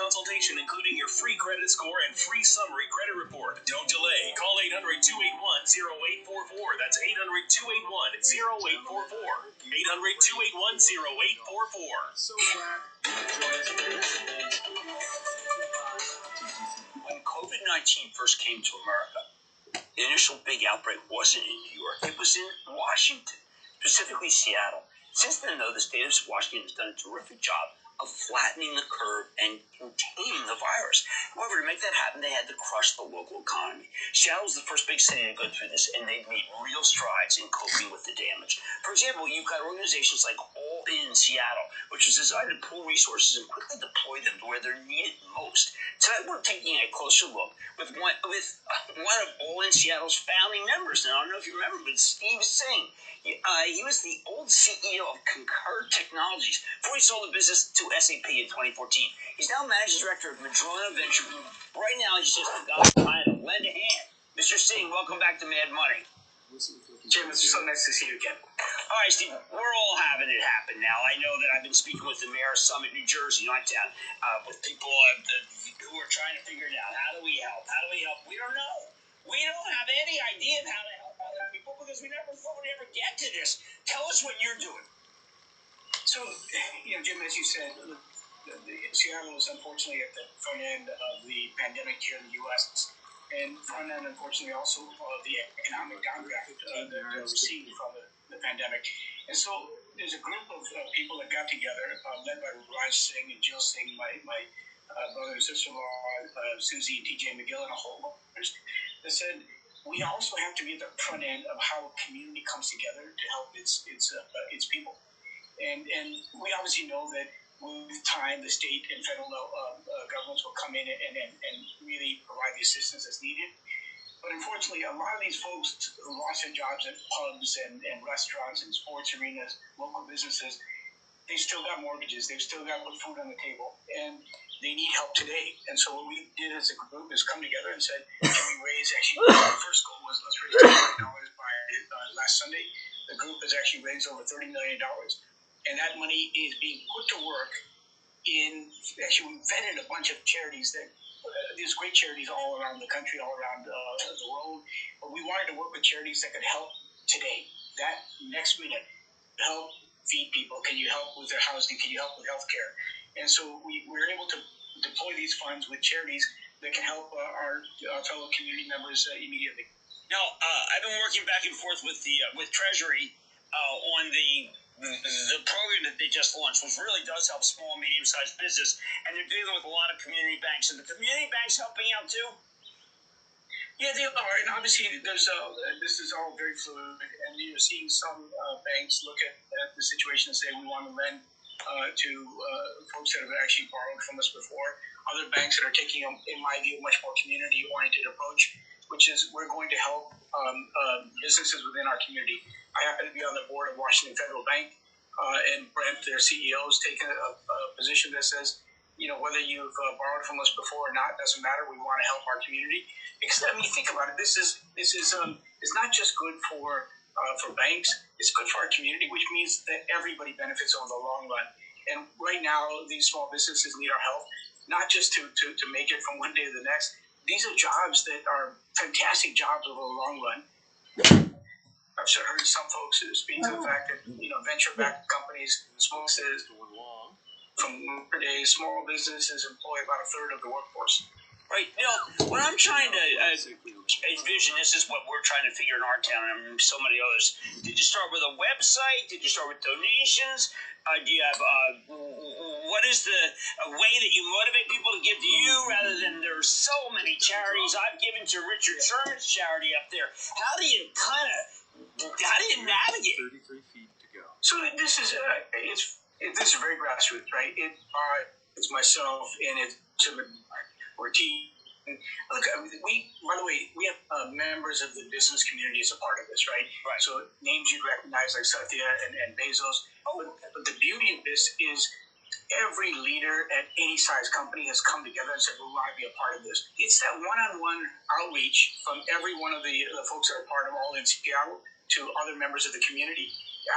consultation, including your free credit score and free summary credit report. Don't delay. Call 800-281-0844. That's 800-281-0844. 800-281-0844. So glad you joined us for When COVID-19 first came to America, the initial big outbreak wasn't in New York. It was in Washington, specifically Seattle. Since then, though, the state of Washington has done a terrific job of flattening the curve and containing the virus. However, to make that happen, they had to crush the local economy. Seattle was the first big city to go through this, and they've made real strides in coping with the damage. For example, you've got organizations like All In Seattle, which is designed to pool resources and quickly deploy them to where they're needed most. Tonight, we're taking a closer look with one of All In Seattle's founding members. Now, I don't know if you remember, but Steve Singh. He was the old CEO of Concur Technologies before he sold the business to SAP in 2014. He's now managing director of Madrona Venture Group. Right now, he's just a guy trying to lend a hand. Mr. Singh, welcome back to Mad Money. Jim, it's so nice to see you again. All right, Steve, we're all having it happen now. I know that I've been speaking with the mayor of Summit, New Jersey, Nighttown, with people who are trying to figure it out. How do we help? How do we help? We don't know. We don't have any idea of how to help other people because we never thought we'd ever get to this. Tell us what you're doing. So, Jim, as you said, Seattle is unfortunately at the front end of the pandemic here in the U.S. and front end, unfortunately, also of the economic downdraft that we're seeing from the pandemic. And so there's a group of people that got together, led by Raj Singh and Jill Singh, my brother and sister-in-law, Susie and TJ McGill, and a whole bunch of others, that said, we also have to be at the front end of how a community comes together to help its people. And we obviously know that with time, the state and federal governments will come in and really provide the assistance that's needed. But unfortunately, a lot of these folks who lost their jobs at pubs and restaurants and sports arenas, local businesses, they've still got mortgages. They've still got to put food on the table. And they need help today. And so what we did as a group is come together and said, can we raise, actually, the first goal was let's raise $10 million by last Sunday. The group has actually raised over $30 million. And that money is being put to work actually, we vetted a bunch of charities there's great charities all around the country, all around the world. But we wanted to work with charities that could help today, that next minute, help feed people. Can you help with their housing? Can you help with healthcare? And so we were able to deploy these funds with charities that can help our fellow community members immediately. Now, I've been working back and forth with Treasury on the program that they just launched, which really does help small and medium-sized business, and they're dealing with a lot of community banks. And the community banks helping out too? Yeah, they are, and obviously this is all very fluid, and you're seeing some banks look at the situation and say we want to lend to folks that have actually borrowed from us before. Other banks that are taking, in my view, a much more community-oriented approach, which is we're going to help businesses within our community. I happen to be on the board of Washington Federal Bank, and Brent, their CEO, has taken a position that says, whether you've borrowed from us before or not, doesn't matter. We want to help our community. Because, think about it. This is it's not just good for banks. It's good for our community, which means that everybody benefits over the long run. And right now, these small businesses need our help, not just to make it from one day to the next. These are jobs that are fantastic jobs over the long run. I've heard some folks speak to the fact that venture-backed companies, small businesses, from days, small businesses employ about a third of the workforce. Right. What I'm trying to envision, this is what we're trying to figure in our town and so many others. Did you start with a website? Did you start with donations? Do you have what is a way that you motivate people to give to you rather than there's so many charities? I've given to Richard Sherman's charity up there. How do you navigate? 33 feet to go. So this is this is very grassroots, right? It's myself and it's or team. Look, by the way, we have members of the business community as a part of this, right? Right. So names you'd recognize like Satya and Bezos. But the beauty of this is every leader at any size company has come together and said, we want to be a part of this. It's that one-on-one outreach from every one of the folks that are part of All In Seattle to other members of the community,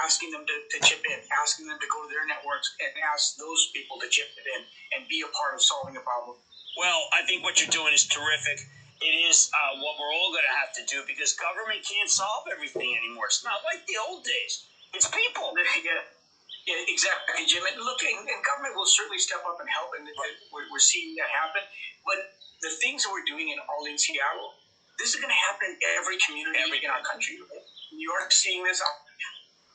asking them to chip in, asking them to go to their networks and ask those people to chip in and be a part of solving the problem. Well, I think what you're doing is terrific. It is what we're all going to have to do because government can't solve everything anymore. It's not like the old days. It's people. Yeah, exactly, Jim. And look, and government will certainly step up and help, and we're seeing that happen. But the things that we're doing in Seattle, this is going to happen in every community in our country. New York's seeing this.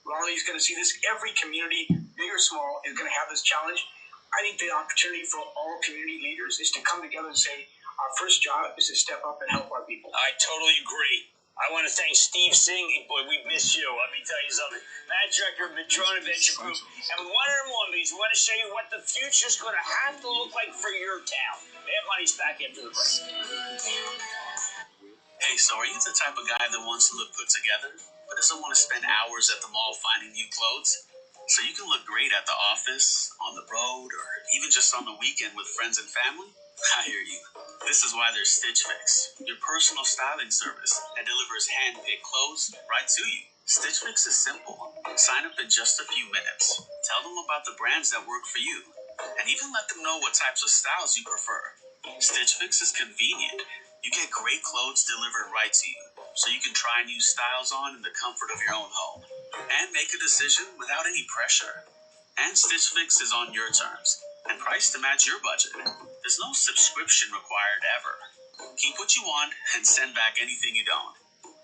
Raleigh's going to see this. Every community, big or small, is going to have this challenge. I think the opportunity for all community leaders is to come together and say, our first job is to step up and help our people. I totally agree. I want to thank Steve Singh. Boy, we miss you. Let me tell you something. Managing Director of Madrona Venture Group. And we wanted him on because we want to show you what the future is going to have to look like for your town. They have money's back after the break. Hey, so are you the type of guy that wants to look put together, but doesn't want to spend hours at the mall finding new clothes? So you can look great at the office, on the road, or even just on the weekend with friends and family? I hear you. This is why there's Stitch Fix, your personal styling service that delivers hand-picked clothes right to you. Stitch Fix is simple. Sign up in just a few minutes. Tell them about the brands that work for you, and even let them know what types of styles you prefer. Stitch Fix is convenient. You get great clothes delivered right to you, so you can try new styles on in the comfort of your own home, and make a decision without any pressure. And Stitch Fix is on your terms, and priced to match your budget. There's no subscription required ever. Keep what you want, and send back anything you don't.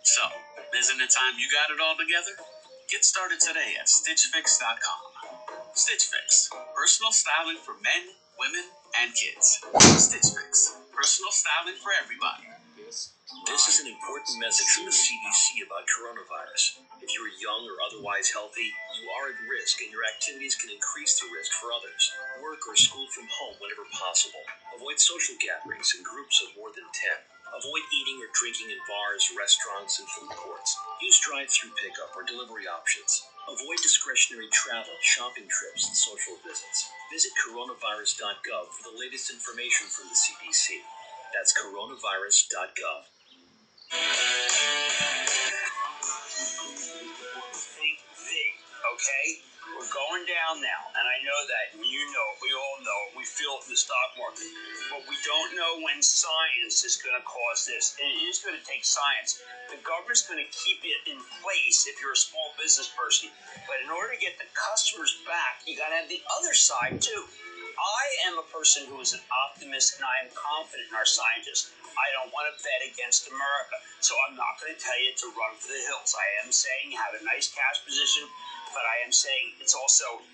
So, isn't it time you got it all together? Get started today at StitchFix.com. Stitch Fix, personal styling for men, women, and kids. Stitch Fix, personal styling for everybody. This is an important message from the CDC about coronavirus. If you are young or otherwise healthy, you are at risk and your activities can increase the risk for others. Work or school from home whenever possible. Avoid social gatherings in groups of more than 10. Avoid eating or drinking in bars, restaurants, and food courts. Use drive-through pickup or delivery options. Avoid discretionary travel, shopping trips, and social visits. Visit coronavirus.gov for the latest information from the CDC. That's coronavirus.gov. Think big, okay? We're going down now, and I know that, and you know it, we all know it, we feel it in the stock market, but we don't know when science is going to cause this, and it is going to take science. The government's going to keep it in place if you're a small business person, but in order to get the customers back, you got to have the other side too. I am a person who is an optimist, and I am confident in our scientists. I don't want to bet against America, so I'm not going to tell you to run for the hills. I am saying have a nice cash position, but I am saying it's also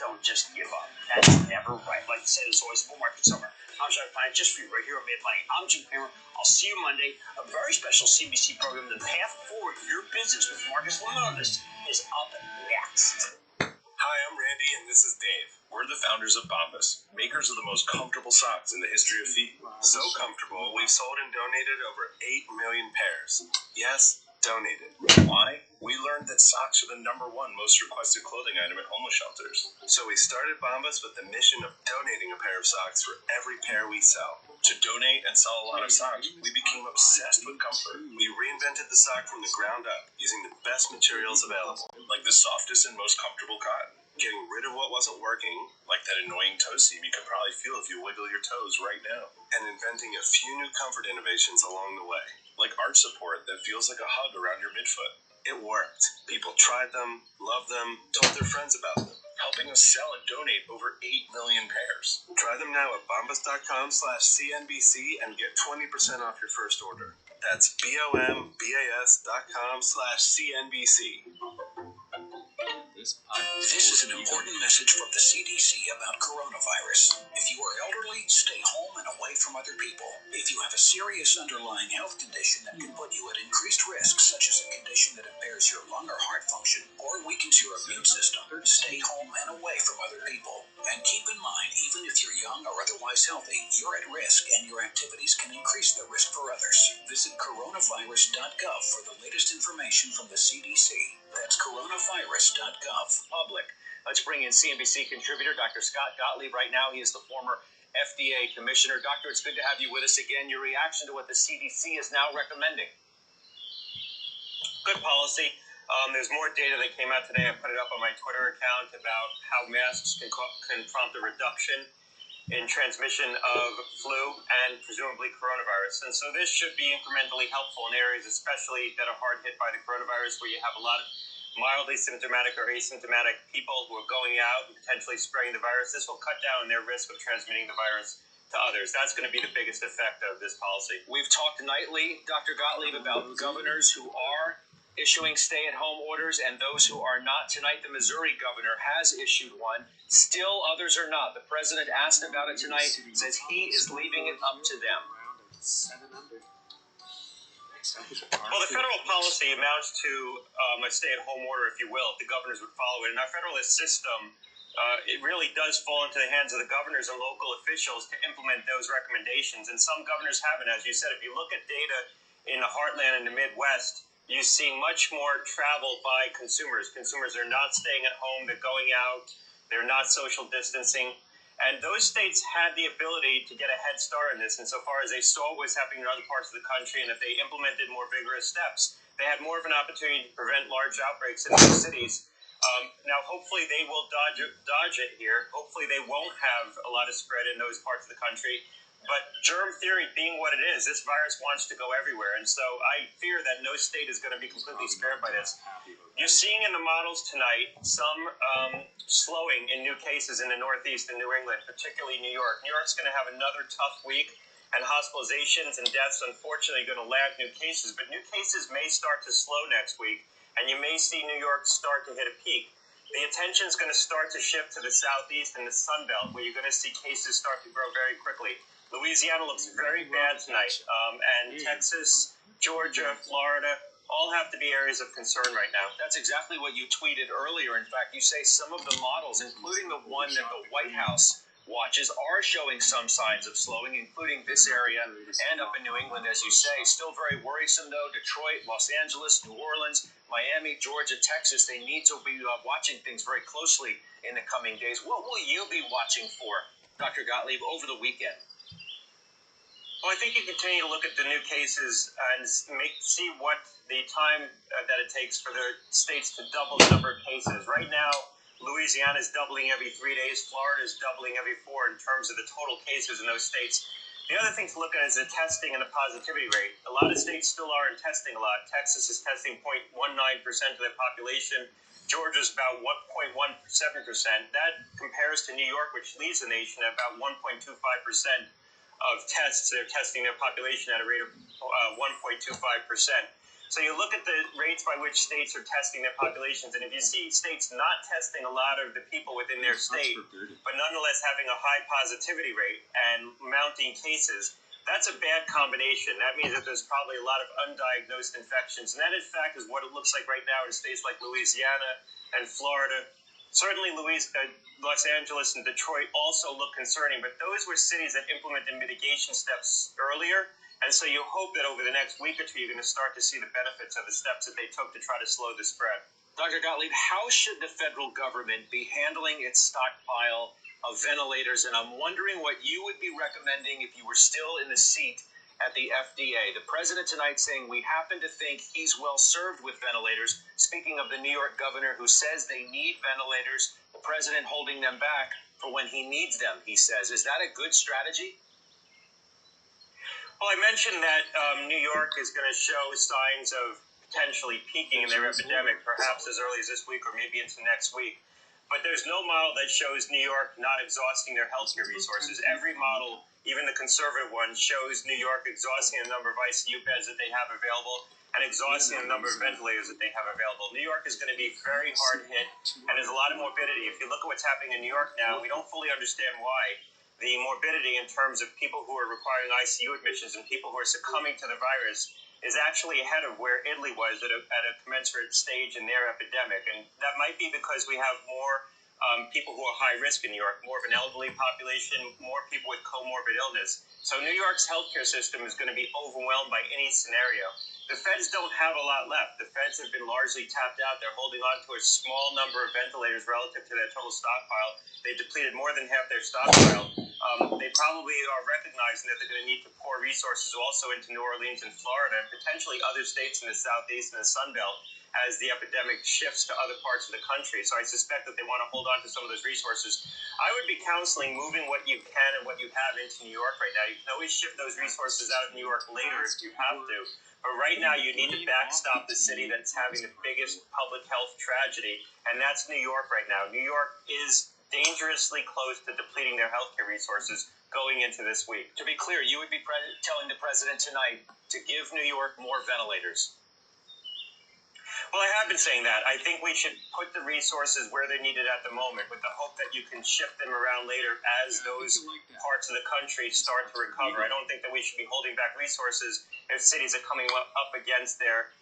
don't give up. That's never right. Like I said, there's always a bull market somewhere. I'm trying to find it just for you right here on Made Money. I'm Jim Cramer. I'll see you Monday. A very special CBC program, The Path Forward Your Business with Marcus Lemonis, is up next. Hi, I'm Randy, and this is Dave. We're the founders of Bombas, makers of the most comfortable socks in the history of feet. So comfortable, we've sold and donated over 8 million pairs. Yes, donated. Why? We learned that socks are the #1 most requested clothing item at homeless shelters. So we started Bombas with the mission of donating a pair of socks for every pair we sell. To donate and sell a lot of socks, we became obsessed with comfort. We reinvented the sock from the ground up, using the best materials available, like the softest and most comfortable cotton. Getting rid of what wasn't working, like that annoying toe seam you can probably feel if you wiggle your toes right now. And inventing a few new comfort innovations along the way, like arch support that feels like a hug around your midfoot. It worked. People tried them, loved them, told their friends about them, helping us sell and donate over 8 million pairs. Try them now at bombas.com/CNBC and get 20% off your first order. That's BOMBAS.com/CNBC. This is an important message from the CDC about coronavirus. If you are elderly, stay home and away from other people. If you have a serious underlying health condition that can put you at increased risk, such as a condition that impairs your lung or heart function or weakens your immune system, stay home and away from other people. And keep in mind, even if you're young or otherwise healthy, you're at risk and your activities can increase the risk for others. Visit coronavirus.gov for the latest information from the CDC. That's coronavirus.gov. Public. Let's bring in CNBC contributor Dr. Scott Gottlieb right now. He is the former FDA commissioner. Doctor, it's good to have you with us again. Your reaction to what the CDC is now recommending? Good policy. There's more data that came out today. I put it up on my Twitter account about how masks can prompt a reduction in transmission of flu and presumably coronavirus. And so this should be incrementally helpful in areas especially that are hard hit by the coronavirus, where you have a lot of mildly symptomatic or asymptomatic people who are going out and potentially spreading the virus. This will cut down their risk of transmitting the virus to others. That's going to be the biggest effect of this policy. We've talked nightly, Dr. Gottlieb, about governors who are issuing stay-at-home orders and those who are not. Tonight, the Missouri governor has issued one. Still, others are not. The president asked about it tonight, says he is leaving it up to them. Well, the federal policy amounts to a stay-at-home order, if you will, if the governors would follow it. In our federalist system, it really does fall into the hands of the governors and local officials to implement those recommendations. And some governors haven't. As you said, if you look at data in the heartland and the Midwest, you see much more travel by consumers. Consumers are not staying at home. They're going out. They're not social distancing. And those states had the ability to get a head start in this insofar as they saw what was happening in other parts of the country. And if they implemented more vigorous steps, they had more of an opportunity to prevent large outbreaks in those cities. Now, hopefully they will dodge it here. Hopefully they won't have a lot of spread in those parts of the country. But germ theory being what it is, this virus wants to go everywhere. And so I fear that no state is going to be completely spared by this. You're seeing in the models tonight some slowing in new cases in the Northeast and New England, particularly New York. New York's going to have another tough week, and hospitalizations and deaths, unfortunately, are going to lag new cases. But new cases may start to slow next week, and you may see New York start to hit a peak. The attention is going to start to shift to the Southeast and the Sun Belt, where you're going to see cases start to grow very quickly. Louisiana looks very bad tonight, and Texas, Georgia, Florida, all have to be areas of concern right now. That's exactly what you tweeted earlier. In fact, you say some of the models, including the one that the White House watches, are showing some signs of slowing, including this area and up in New England, as you say. Still very worrisome, though. Detroit, Los Angeles, New Orleans, Miami, Georgia, Texas, they need to be watching things very closely in the coming days. What will you be watching for, Dr. Gottlieb, over the weekend? Well, I think you continue to look at the new cases and see what the time that it takes for the states to double the number of cases. Right now, Louisiana is doubling every 3 days. Florida is doubling every 4 in terms of the total cases in those states. The other thing to look at is the testing and the positivity rate. A lot of states still aren't testing a lot. Texas is testing 0.19% of their population. Georgia's about 1.17%. That compares to New York, which leads the nation at about 1.25%. Of tests. They're testing their population at a rate of 1.25%. So you look at the rates by which states are testing their populations, and if you see states not testing a lot of the people within their state, but nonetheless having a high positivity rate and mounting cases, that's a bad combination. That means that there's probably a lot of undiagnosed infections, and that in fact is what it looks like right now in states like Louisiana and Florida. Certainly, Los Angeles and Detroit also look concerning, but those were cities that implemented mitigation steps earlier, and so you hope that over the next week or two, you're going to start to see the benefits of the steps that they took to try to slow the spread. Dr. Gottlieb, how should the federal government be handling its stockpile of ventilators? And I'm wondering what you would be recommending if you were still in the seat at the FDA. The president tonight saying we happen to think he's well served with ventilators. Speaking of the New York governor who says they need ventilators, the president holding them back for when he needs them, he says. Is that a good strategy? Well, I mentioned that New York is going to show signs of potentially peaking in their epidemic, perhaps as early as this week or maybe into next week. But there's no model that shows New York not exhausting their healthcare resources. Every model, even the conservative one, shows New York exhausting the number of ICU beds that they have available and exhausting the number of ventilators that they have available. New York is going to be very hard hit, and there's a lot of morbidity. If you look at what's happening in New York now, we don't fully understand why. The morbidity in terms of people who are requiring ICU admissions and people who are succumbing to the virus is actually ahead of where Italy was at a commensurate stage in their epidemic. And that might be because we have more people who are high risk in New York, more of an elderly population, more people with comorbid illness. So New York's healthcare system is going to be overwhelmed by any scenario. The feds don't have a lot left. The feds have been largely tapped out. They're holding on to a small number of ventilators relative to their total stockpile. They depleted more than half their stockpile. They probably are recognizing that they're going to need to pour resources also into New Orleans and Florida and potentially other states in the Southeast and the Sun Belt as the epidemic shifts to other parts of the country. So I suspect that they want to hold on to some of those resources. I would be counseling moving what you can and what you have into New York right now. You can always shift those resources out of New York later if you have to. But right now, you need to backstop the city that's having the biggest public health tragedy, and that's New York right now. New York is dangerously close to depleting their healthcare resources going into this week. To be clear, you would be telling the president tonight to give New York more ventilators. Well, I have been saying that. I think we should put the resources where they're needed at the moment with the hope that you can shift them around later as those parts of the country start to recover. I don't think that we should be holding back resources if cities are coming up against their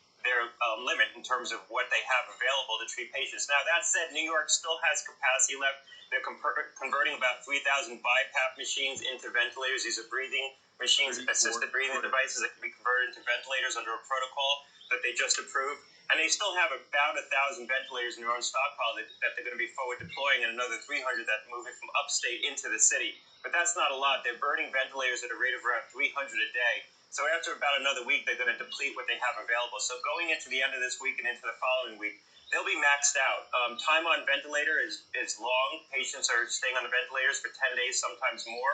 limit in terms of what they have available to treat patients. Now, that said, New York still has capacity left. They're converting about 3,000 BiPAP machines into ventilators. These are breathing machines, assisted breathing devices that can be converted into ventilators under a protocol that they just approved. And they still have about 1,000 ventilators in their own stockpile that they're going to be forward deploying, and another 300 that moving from upstate into the city. But that's not a lot. They're burning ventilators at a rate of around 300 a day. So after about another week, they're going to deplete what they have available. So going into the end of this week and into the following week, they'll be maxed out. Time on ventilator is long. Patients are staying on the ventilators for 10 days, sometimes more,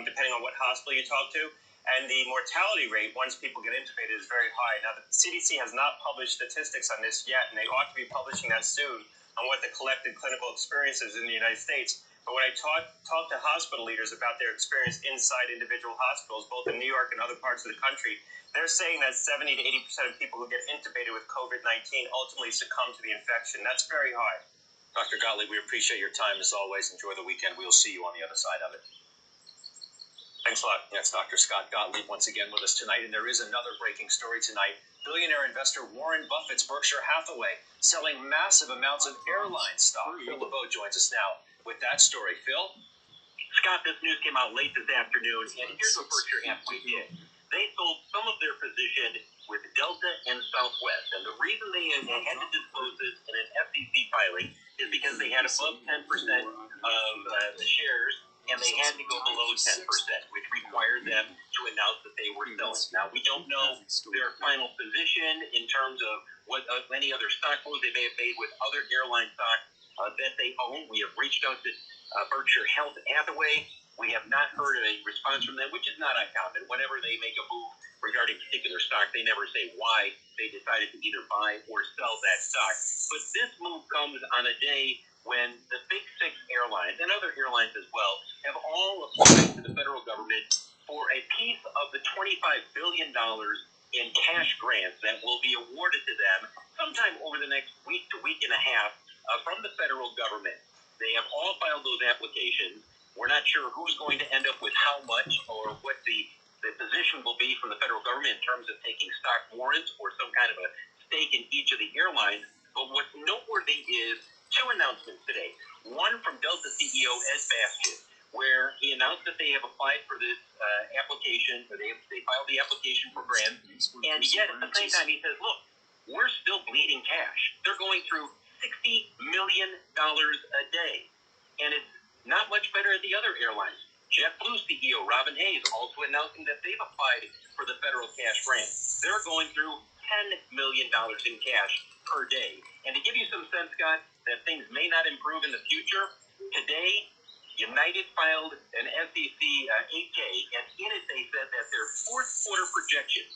depending on what hospital you talk to. And the mortality rate, once people get intubated, is very high. Now, the CDC has not published statistics on this yet, and they ought to be publishing that soon on what the collected clinical experience is in the United States. But when I talk to hospital leaders about their experience inside individual hospitals, both in New York and other parts of the country, they're saying that 70 to 80% of people who get intubated with COVID-19 ultimately succumb to the infection. That's very high. Dr. Gottlieb, we appreciate your time as always. Enjoy the weekend. We'll see you on the other side of it. Thanks a lot. That's Dr. Scott Gottlieb once again with us tonight. And there is another breaking story tonight. Billionaire investor Warren Buffett's Berkshire Hathaway selling massive amounts of airline stock. Phil LeBeau joins us now with that story. Phil? Scott, this news came out late this afternoon, and here's what Berkshire Hathaway did. They sold some of their position with Delta and Southwest, and the reason they had to disclose this in an SEC filing is because they had above 10% of the shares, and they had to go below 10%, which required them to announce that they were selling. Now, we don't know their final position in terms of what any other stock moves they may have made with other airline stock that they own. We have reached out to Berkshire Hathaway. We have not heard a response from them, which is not uncommon. Whenever they make a move regarding particular stock, they never say why they decided to either buy or sell that stock. But this move comes on a day when the big six airlines, and other airlines as well, have all applied to the federal government for a piece of the $25 billion in cash grants that will be awarded to them sometime over the next week to week and a half from the federal government. They have all filed those applications. We're not sure who's going to end up with how much or what the position will be from the federal government in terms of taking stock warrants or some kind of a stake in each of the airlines. But what's noteworthy is two announcements today. One from Delta CEO Ed Bastian, where he announced that they have applied for this application, or they filed the application for grants, and yet at the same time he says, look, we're still bleeding cash. They're going through $60 million a day, and it's not much better at the other airlines. JetBlue CEO Robin Hayes also announcing that they've applied for the federal cash grant. They're going through $10 million in cash per day. And to give you some sense, Scott, that things may not improve in the future, today United filed an SEC 8K, and in it they said that their fourth quarter projection,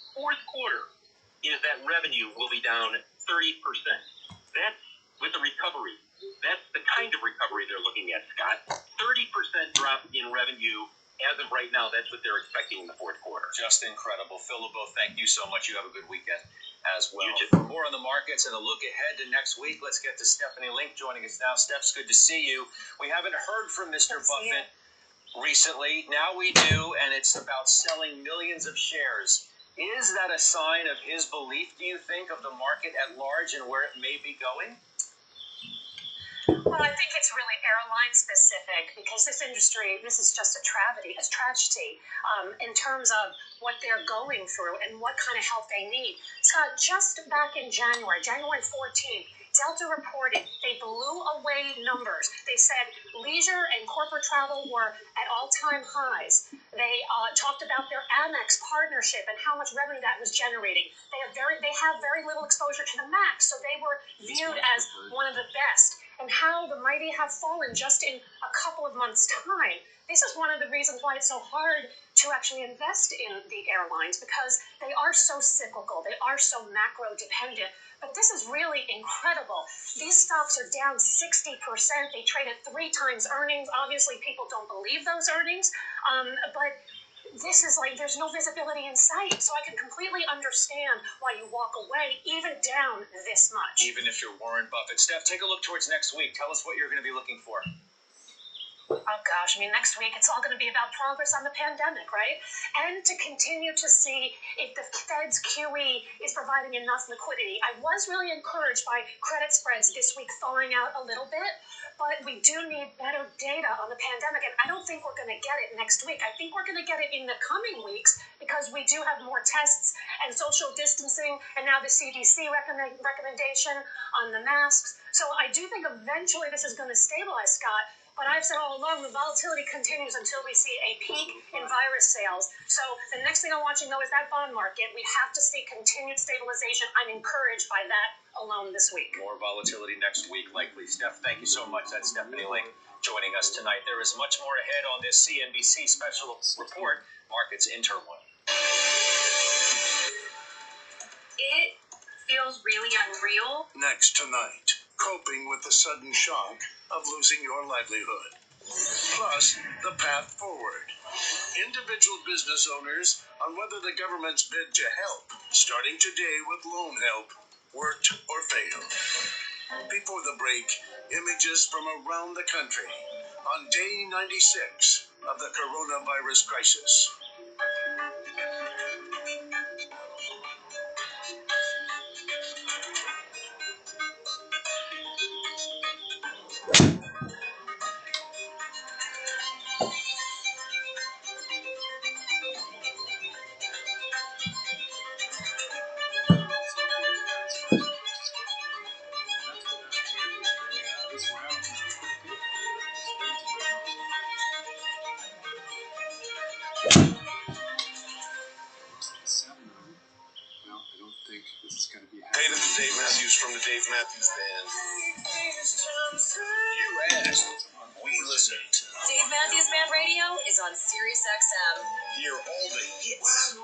is that revenue will be down 30%. That's with the recovery. That's the kind of recovery they're looking at, Scott. 30% drop in revenue as of right now. That's what they're expecting in the fourth quarter. Just incredible. Phil LeBeau, thank you so much. You have a good weekend as well. You too. For more on the markets and a look ahead to next week, let's get to Stephanie Link joining us now. Steph's good to see you. We haven't heard from Mr. Buffett recently. Now we do, and it's about selling millions of shares. Is that a sign of his belief, do you think, of the market at large and where it may be going? Well, I think it's really airline specific because this industry, this is just a tragedy, in terms of what they're going through and what kind of help they need. Scott, just back in January 14th, Delta reported they blew away numbers. They said leisure and corporate travel were at all-time highs. They talked about their Amex partnership and how much revenue that was generating. They have very little exposure to the MAX, so they were viewed as one of the best. And how the mighty have fallen just in a couple of months' time. This is one of the reasons why it's so hard to actually invest in the airlines, because they are so cyclical, they are so macro dependent. But this is really incredible. These stocks are down 60%. They trade at 3 times earnings. Obviously, people don't believe those earnings, but this is like there's no visibility in sight. So I can completely understand why you walk away, even down this much. Even if you're Warren Buffett. Steph, take a look towards next week. Tell us what you're going to be looking for. Oh gosh, I mean, next week it's all going to be about progress on the pandemic, right? And to continue to see if the Fed's QE is providing enough liquidity. I was really encouraged by credit spreads this week thawing out a little bit, but we do need better data on the pandemic, and I don't think we're going to get it next week. I think we're going to get it in the coming weeks because we do have more tests and social distancing, and now the CDC recommendation on the masks. So I do think eventually this is going to stabilize, Scott. But I've said all along, the volatility continues until we see a peak in virus sales. So the next thing I'm watching, though, is that bond market. We have to see continued stabilization. I'm encouraged by that alone this week. More volatility next week, likely. Steph, thank you so much. That's Stephanie Link joining us tonight. There is much more ahead on this CNBC special report, Markets in Turmoil. It feels really unreal. Next tonight, coping with the sudden shock of losing your livelihood. Plus, the path forward. Individual business owners on whether the government's bid to help, starting today with loan help, worked or failed. Before the break, images from around the country on day 96 of the coronavirus crisis. Hey, this is Dave Matthews from the Dave Matthews Band. You asked, we listened. Dave Matthews Band Radio is on Sirius XM. Hear all the hits,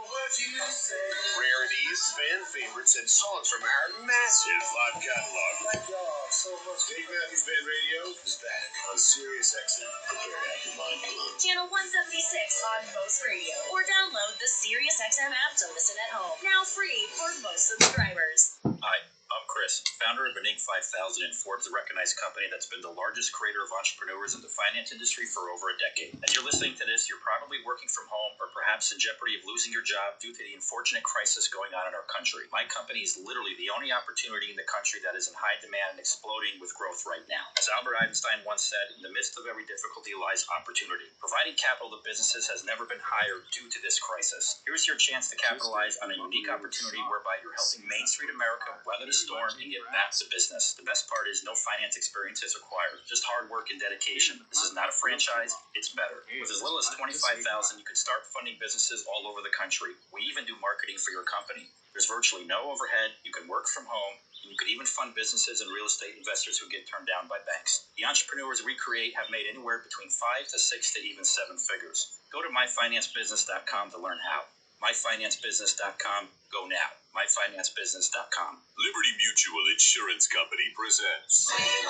rarities, fan favorites, and songs from our massive live catalog. Dave Matthews Band Radio is back on Sirius XM. Prepare to have your mind blown. Channel 176 on Most Radio. Or download the Sirius XM app to listen at home. Now free for most subscribers. Hi, I'm Chris, founder of Inc. 5000 and Forbes, a recognized company that's been the largest creator of entrepreneurs in the finance industry for over a decade. As you're listening to this, you're probably working from home or perhaps in jeopardy of losing your job due to the unfortunate crisis going on in our country. My company is literally the only opportunity in the country that is in high demand and exploding with growth right now. As Albert Einstein once said, in the midst of every difficulty lies opportunity. Providing capital to businesses has never been higher due to this crisis. Here's your chance to capitalize on a unique opportunity whereby you're helping Main Street America weather the storm and get back to business. The best part is no finance experience is required, just hard work and dedication. This is not a franchise, it's better. With as little as $25,000, you could start funding businesses all over the country. We even do marketing for your company. There's virtually no overhead, you can work from home, and you could even fund businesses and real estate investors who get turned down by banks. The entrepreneurs we create have made anywhere between 5 to 6 to even 7 figures. Go to myfinancebusiness.com to learn how. myfinancebusiness.com, go now. myfinancebusiness.com. Liberty Mutual Insurance Company presents. And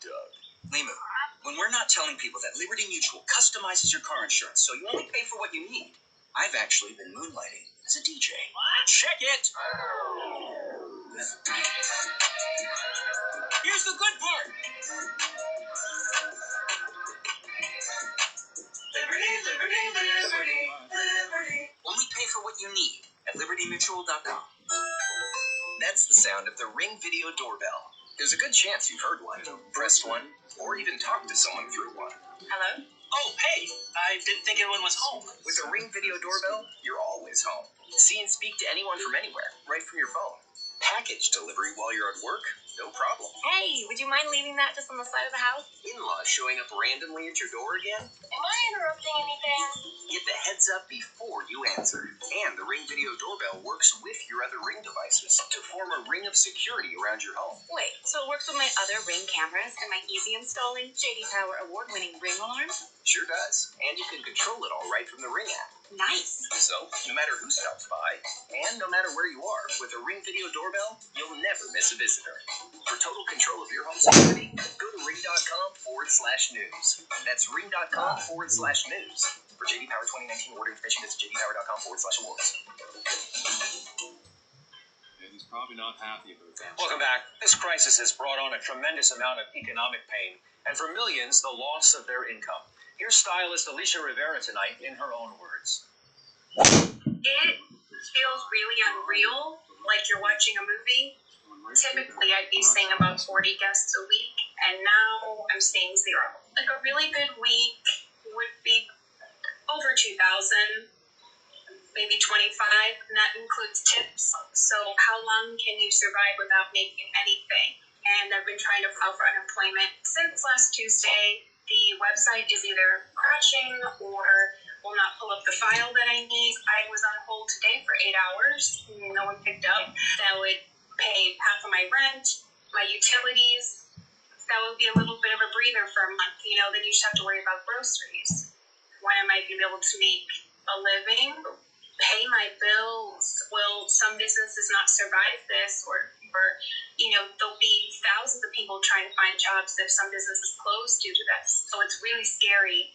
Doug. Limu, when we're not telling people that Liberty Mutual customizes your car insurance so you only pay for what you need, I've actually been moonlighting as a DJ. What? Check it! Here's the good part! Liberty, liberty, liberty, liberty. Only pay for what you need at libertymutual.com. That's the sound of the Ring Video Doorbell. There's a good chance you've heard one, pressed one, or even talked to someone through one. Hello? Oh, hey, I didn't think anyone was home. With a Ring Video Doorbell, you're always home. See and speak to anyone from anywhere, right from your phone. Package delivery while you're at work? No problem. Hey, would you mind leaving that just on the side of the house? In-laws showing up randomly at your door again? Am I interrupting anything? Get the heads up before you answer. And the Ring Video Doorbell works with your other Ring devices to form a ring of security around your home. Wait, so it works with my other Ring cameras and my easy installing JD Power award-winning Ring alarm? Sure does. And you can control it all right from the Ring app. Nice. So, no matter who stops by, and no matter where you are, with a Ring Video Doorbell, you'll never miss a visitor. For total control of your home security, go to ring.com/news. That's ring.com/news. For JD Power 2019 award information, visit jdpower.com/awards. And he's probably not happy about that. Welcome back. This crisis has brought on a tremendous amount of economic pain, and for millions, the loss of their income. Here's stylist Alicia Rivera tonight in her own words. It feels really unreal, like you're watching a movie. Typically, I'd be seeing about 40 guests a week, and now I'm seeing 0. Like a really good week would be over 2,000, maybe 25, and that includes tips. So how long can you survive without making anything? And I've been trying to file for unemployment since last Tuesday. The website is either crashing or will not pull up the file that I need. I was on hold today for 8 hours. No one picked up. That would pay half of my rent, my utilities. That would be a little bit of a breather for a month. Then you just have to worry about groceries. When am I going to be able to make a living? Pay my bills? Will some businesses not survive this? Or there'll be thousands of people trying to find jobs if some businesses close due to this. So it's really scary.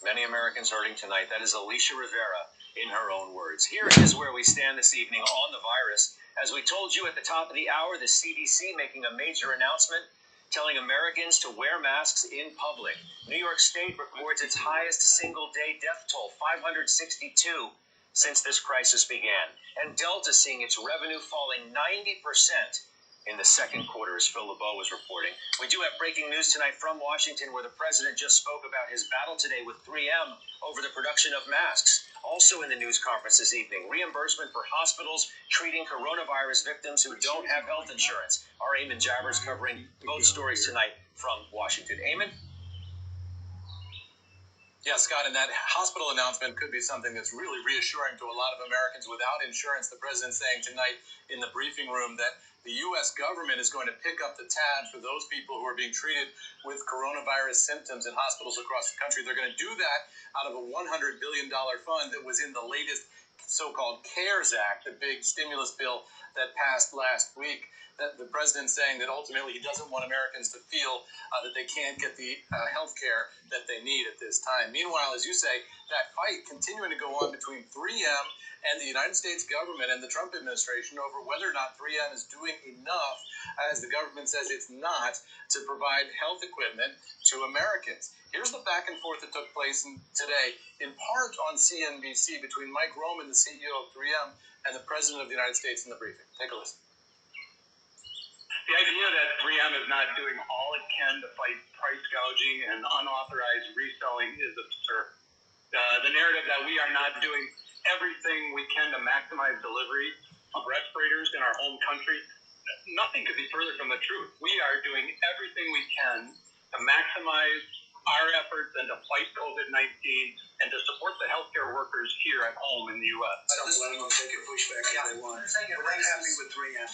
Many Americans hurting tonight. That is Alicia Rivera in her own words. Here is where we stand this evening on the virus. As we told you at the top of the hour, the CDC making a major announcement telling Americans to wear masks in public. New York State records its highest single-day death toll, 562, since this crisis began. And Delta seeing its revenue falling 90% in the second quarter, as Phil LeBeau was reporting. We do have breaking news tonight from Washington, where the president just spoke about his battle today with 3M over the production of masks. Also in the news conference this evening, reimbursement for hospitals treating coronavirus victims who don't have health insurance. Our Eamon Jabbers covering both stories tonight from Washington. Eamon? Yeah, Scott, and that hospital announcement could be something that's really reassuring to a lot of Americans without insurance. The president saying tonight in the briefing room that the U.S. government is going to pick up the tab for those people who are being treated with coronavirus symptoms in hospitals across the country. They're going to do that out of a $100 billion fund that was in the latest so-called CARES Act, the big stimulus bill that passed last week. That the president saying that ultimately he doesn't want Americans to feel that they can't get the health care that they need at this time. Meanwhile, as you say, that fight continuing to go on between 3M and the United States government and the Trump administration over whether or not 3M is doing enough, as the government says it's not, to provide health equipment to Americans. Here's the back and forth that took place today, in part on CNBC, between Mike Roman, the CEO of 3M, and the President of the United States in the briefing. Take a listen. The idea that 3M is not doing all it can to fight price gouging and unauthorized reselling is absurd. The narrative that we are not doing everything we can to maximize delivery of respirators in our home country, nothing could be further from the truth. We are doing everything we can to maximize our efforts and to fight COVID-19 and to support the healthcare workers here at home in the U.S. I don't blame them. They can push back if they want. We're not happy with 3M.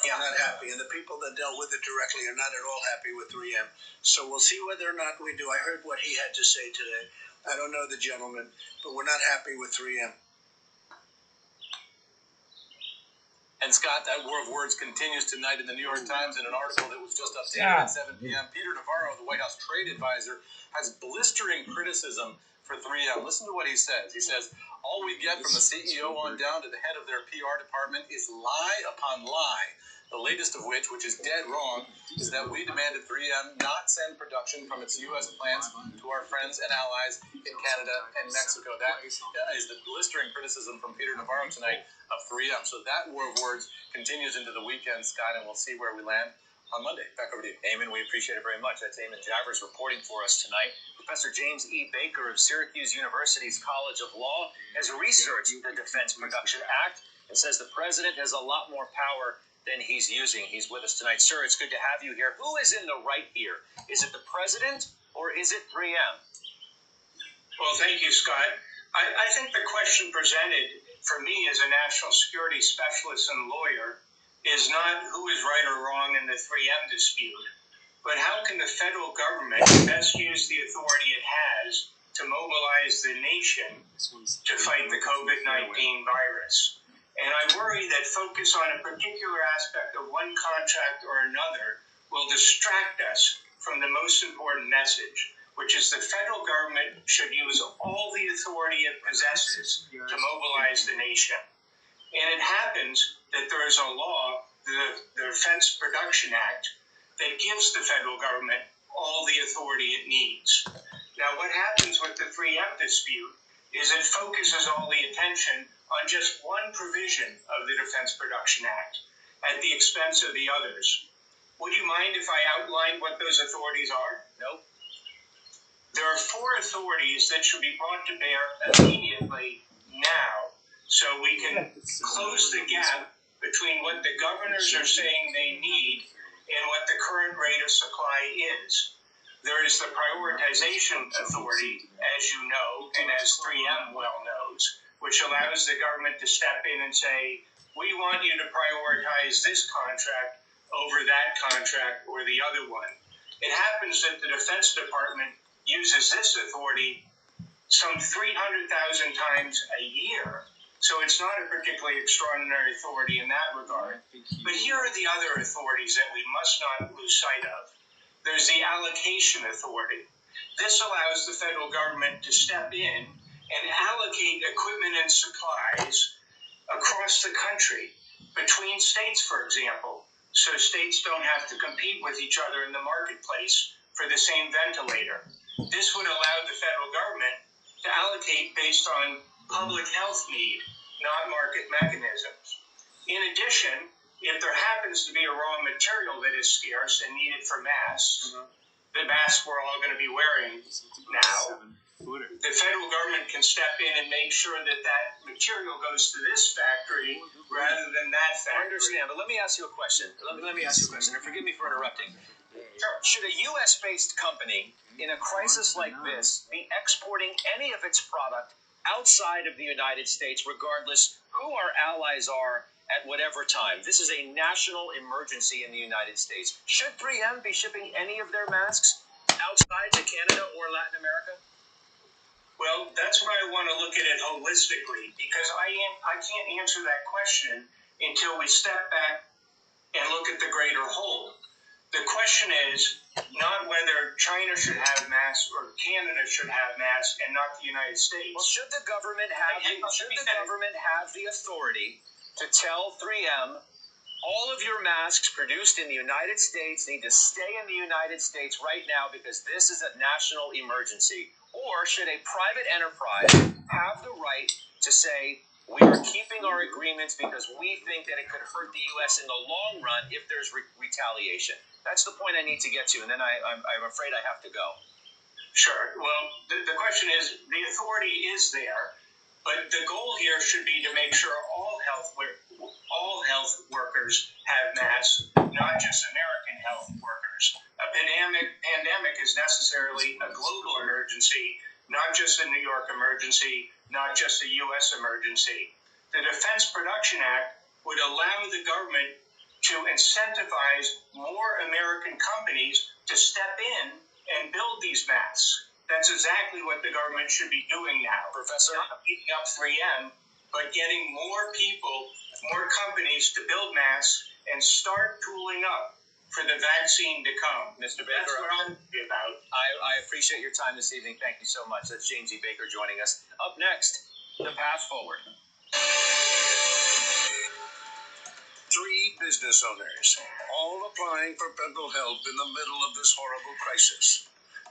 Yeah, not happy, and the people that dealt with it directly are not at all happy with 3M. So we'll see whether or not we do. I heard what he had to say today. I don't know the gentleman, but we're not happy with 3M. And Scott, that war of words continues tonight in the New York Times in an article that was just updated at 7 p.m. Peter Navarro, the White House trade advisor, has blistering criticism for 3M. Listen to what he says. He says, all we get from the CEO on down to the head of their PR department is lie upon lie. The latest of which is dead wrong, is that we demanded 3M not send production from its U.S. plants to our friends and allies in Canada and Mexico. That is the blistering criticism from Peter Navarro tonight of 3M. So that war of words continues into the weekend, Scott, and we'll see where we land on Monday. Back over to you. Eamon, we appreciate it very much. That's Eamon Javers reporting for us tonight. Professor James E. Baker of Syracuse University's College of Law has researched the Defense Production Act and says the president has a lot more power than he's using. He's with us tonight. Sir, it's good to have you here. Who is in the right here? Is it the president or is it 3M? Well, thank you, Scott. I think the question presented for me as a national security specialist and lawyer is not who is right or wrong in the 3M dispute, but how can the federal government best use the authority it has to mobilize the nation to fight the COVID-19 virus. And I worry that focus on a particular aspect of one contract or another will distract us from the most important message, which is the federal government should use all the authority it possesses to mobilize the nation. And it happens that there is a law, the Defense Production Act, that gives the federal government all the authority it needs. Now, what happens with the 3M dispute is it focuses all the attention on just one provision of the Defense Production Act at the expense of the others. Would you mind if I outlined what those authorities are? Nope. There are 4 authorities that should be brought to bear immediately now so we can close the gap between what the governors are saying they need and what the current rate of supply is. There is the prioritization authority, as you know, and as 3M well knows, which allows the government to step in and say, we want you to prioritize this contract over that contract or the other one. It happens that the Defense Department uses this authority some 300,000 times a year, so it's not a particularly extraordinary authority in that regard. But here are the other authorities that we must not lose sight of. There's the allocation authority. This allows the federal government to step in and allocate equipment and supplies across the country, between states, for example, so states don't have to compete with each other in the marketplace for the same ventilator. This would allow the federal government to allocate based on public health need, not market mechanisms. In addition, if there happens to be a raw material that is scarce and needed for masks, the masks we're all going to be wearing now, the federal government can step in and make sure that that material goes to this factory rather than that factory. I understand, but let me ask you a question. Let me ask you a question, and forgive me for interrupting. Should a U.S.-based company in a crisis like this be exporting any of its product outside of the United States, regardless who our allies are at whatever time? This is a national emergency in the United States. Should 3M be shipping any of their masks outside to Canada or Latin America? Well, that's why I want to look at it holistically, because I can't answer that question until we step back and look at the greater whole. The question is not whether China should have masks or Canada should have masks and not the United States. Well, should the government have the authority to tell 3M all of your masks produced in the United States need to stay in the United States right now because this is a national emergency? Or should a private enterprise have the right to say, we are keeping our agreements because we think that it could hurt the U.S. in the long run if there's retaliation? That's the point I need to get to, and then I'm afraid I have to go. Sure. Well, the question is, the authority is there, but the goal here should be to make sure all health workers have masks, not just American health workers. A pandemic is necessarily a global emergency, not just a New York emergency, not just a U.S. emergency. The Defense Production Act would allow the government to incentivize more American companies to step in and build these masks. That's exactly what the government should be doing now. Professor? Not beating up 3M, but getting more people, more companies to build masks and start tooling up for the vaccine to come. Mr. Baker, that's what I'm about. I appreciate your time this evening. Thank you so much. That's James E. Baker joining us. Up next, the path forward. 3 business owners, all applying for federal help in the middle of this horrible crisis.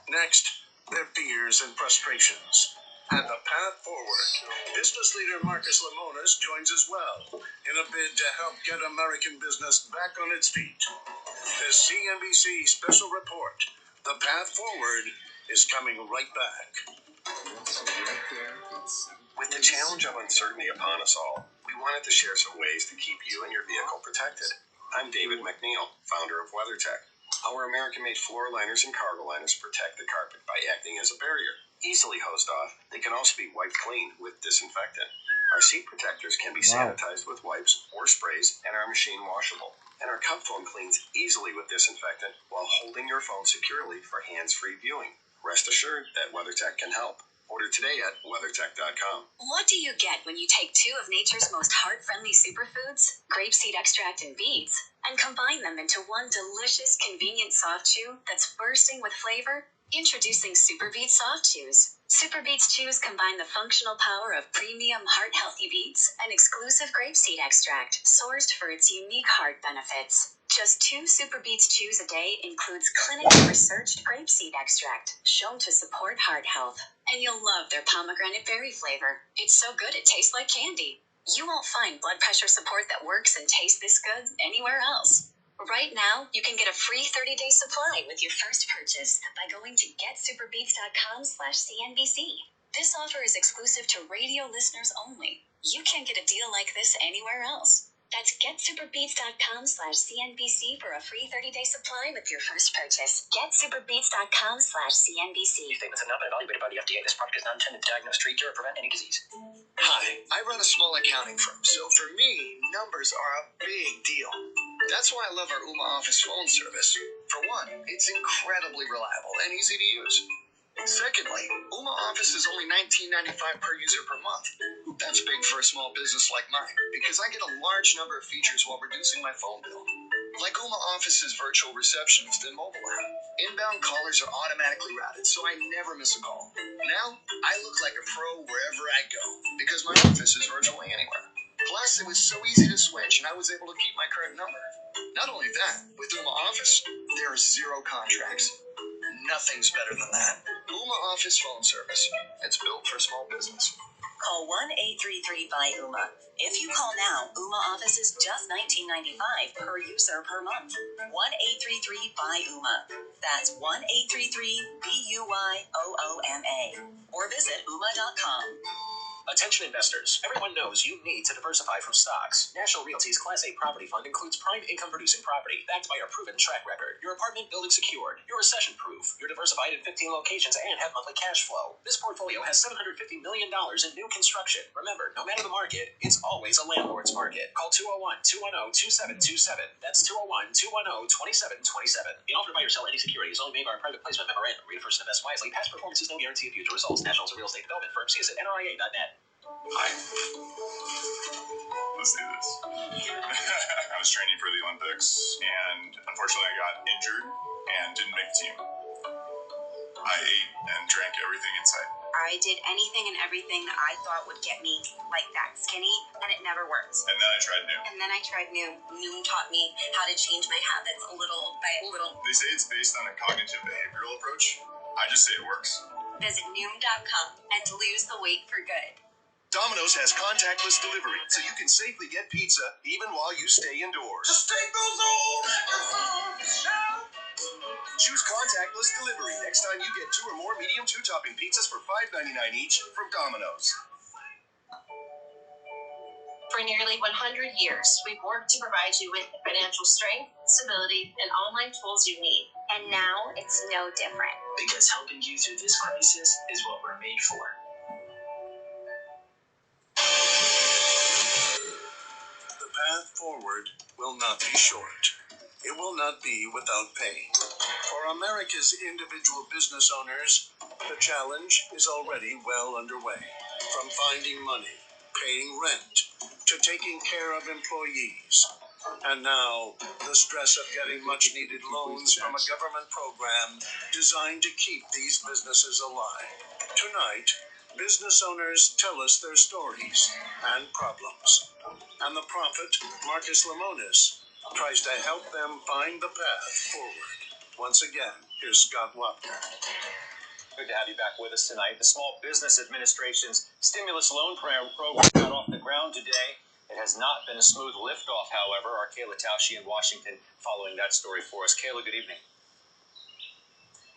Next, their fears and frustrations. And the path forward. Business leader Marcus Lemonis joins as well in a bid to help get American business back on its feet. This CNBC special report, The Path Forward, is coming right back. With the challenge of uncertainty upon us all, we wanted to share some ways to keep you and your vehicle protected. I'm David McNeil, founder of WeatherTech. Our American-made floor liners and cargo liners protect the carpet by acting as a barrier. Easily hosed off, they can also be wiped clean with disinfectant. Our seat protectors can be sanitized with wipes or sprays and are machine washable. And our cup phone cleans easily with disinfectant while holding your phone securely for hands-free viewing. Rest assured that WeatherTech can help. Order today at weathertech.com. What do you get when you take two of nature's most heart-friendly superfoods, grapeseed extract and beets, and combine them into one delicious, convenient soft chew that's bursting with flavor? Introducing Super Beets Soft Chews. Super Beets Chews combine the functional power of premium heart-healthy beets and exclusive grapeseed extract, sourced for its unique heart benefits. Just 2 Super Beets Chews a day includes clinically researched grapeseed extract, shown to support heart health. And you'll love their pomegranate berry flavor. It's so good it tastes like candy. You won't find blood pressure support that works and tastes this good anywhere else. Right now, you can get a free 30-day supply with your first purchase by going to getsuperbeets.com/CNBC. This offer is exclusive to radio listeners only. You can't get a deal like this anywhere else. That's getsuperbeets.com/CNBC for a free 30-day supply with your first purchase. Getsuperbeets.com/CNBC. These statements have not been evaluated by the FDA. This product is not intended to diagnose, treat, cure, or prevent any disease. Hi, I run a small accounting firm, so for me, numbers are a big deal. That's why I love our UMA office phone service. For one, it's incredibly reliable and easy to use. Secondly, UMA office is only $19.95 per user per month. That's big for a small business like mine, because I get a large number of features while reducing my phone bill. Like UMA Office's virtual receptionist and mobile app. Inbound callers are automatically routed, so I never miss a call. Now, I look like a pro wherever I go, because my office is virtually anywhere. Plus, it was so easy to switch, and I was able to keep my current number. Not only that, with UMA Office, there are 0 contracts. Nothing's better than that. UMA Office phone service. It's built for small business. Call 1-833-BUY-UMA. If you call now, UMA Office is just $19.95 per user per month. 1-833-BUY-UMA. That's 1-833-BUYOOMA. Or visit UMA.com. Attention investors, everyone knows you need to diversify from stocks. National Realty's Class A Property Fund includes prime income-producing property, backed by our proven track record. Your apartment building secured, you're recession-proof, you're diversified in 15 locations and have monthly cash flow. This portfolio has $750 million in new construction. Remember, no matter the market, it's always a landlord's market. Call 201-210-2727. That's 201-210-2727. The offer to buy or sell any security is only made by a private placement memorandum. Read it first and invest wisely. Past performance is no guarantee of future results. National is a real estate development firm. See us at nria.net. Hi. Let's do this. I was training for the Olympics, and unfortunately I got injured and didn't make the team. I ate and drank everything in sight. I did anything and everything that I thought would get me like that skinny, and it never worked. And then I tried Noom. Noom taught me how to change my habits a little by little. They say it's based on a cognitive behavioral approach. I just say it works. Visit Noom.com and lose the weight for good. Domino's has contactless delivery, so you can safely get pizza even while you stay indoors. Just take those old records off the shelf. Choose contactless delivery next time you get 2 or more medium 2-topping pizzas for $5.99 each from Domino's. For nearly 100 years, we've worked to provide you with the financial strength, stability, and online tools you need. And now it's no different. Because helping you through this crisis is what we're made for. The path forward will not be short. It will not be without pain. For America's individual business owners, the challenge is already well underway. From finding money, paying rent, to taking care of employees. And now, the stress of getting much-needed loans from a government program designed to keep these businesses alive. Tonight, business owners tell us their stories and problems. And the prophet, Marcus Lemonis, tries to help them find the path forward. Once again, here's Scott Wapner. Good to have you back with us tonight. The Small Business Administration's stimulus loan program got off the ground today. It has not been a smooth liftoff, however. Our Kayla Tausche in Washington following that story for us. Kayla, good evening.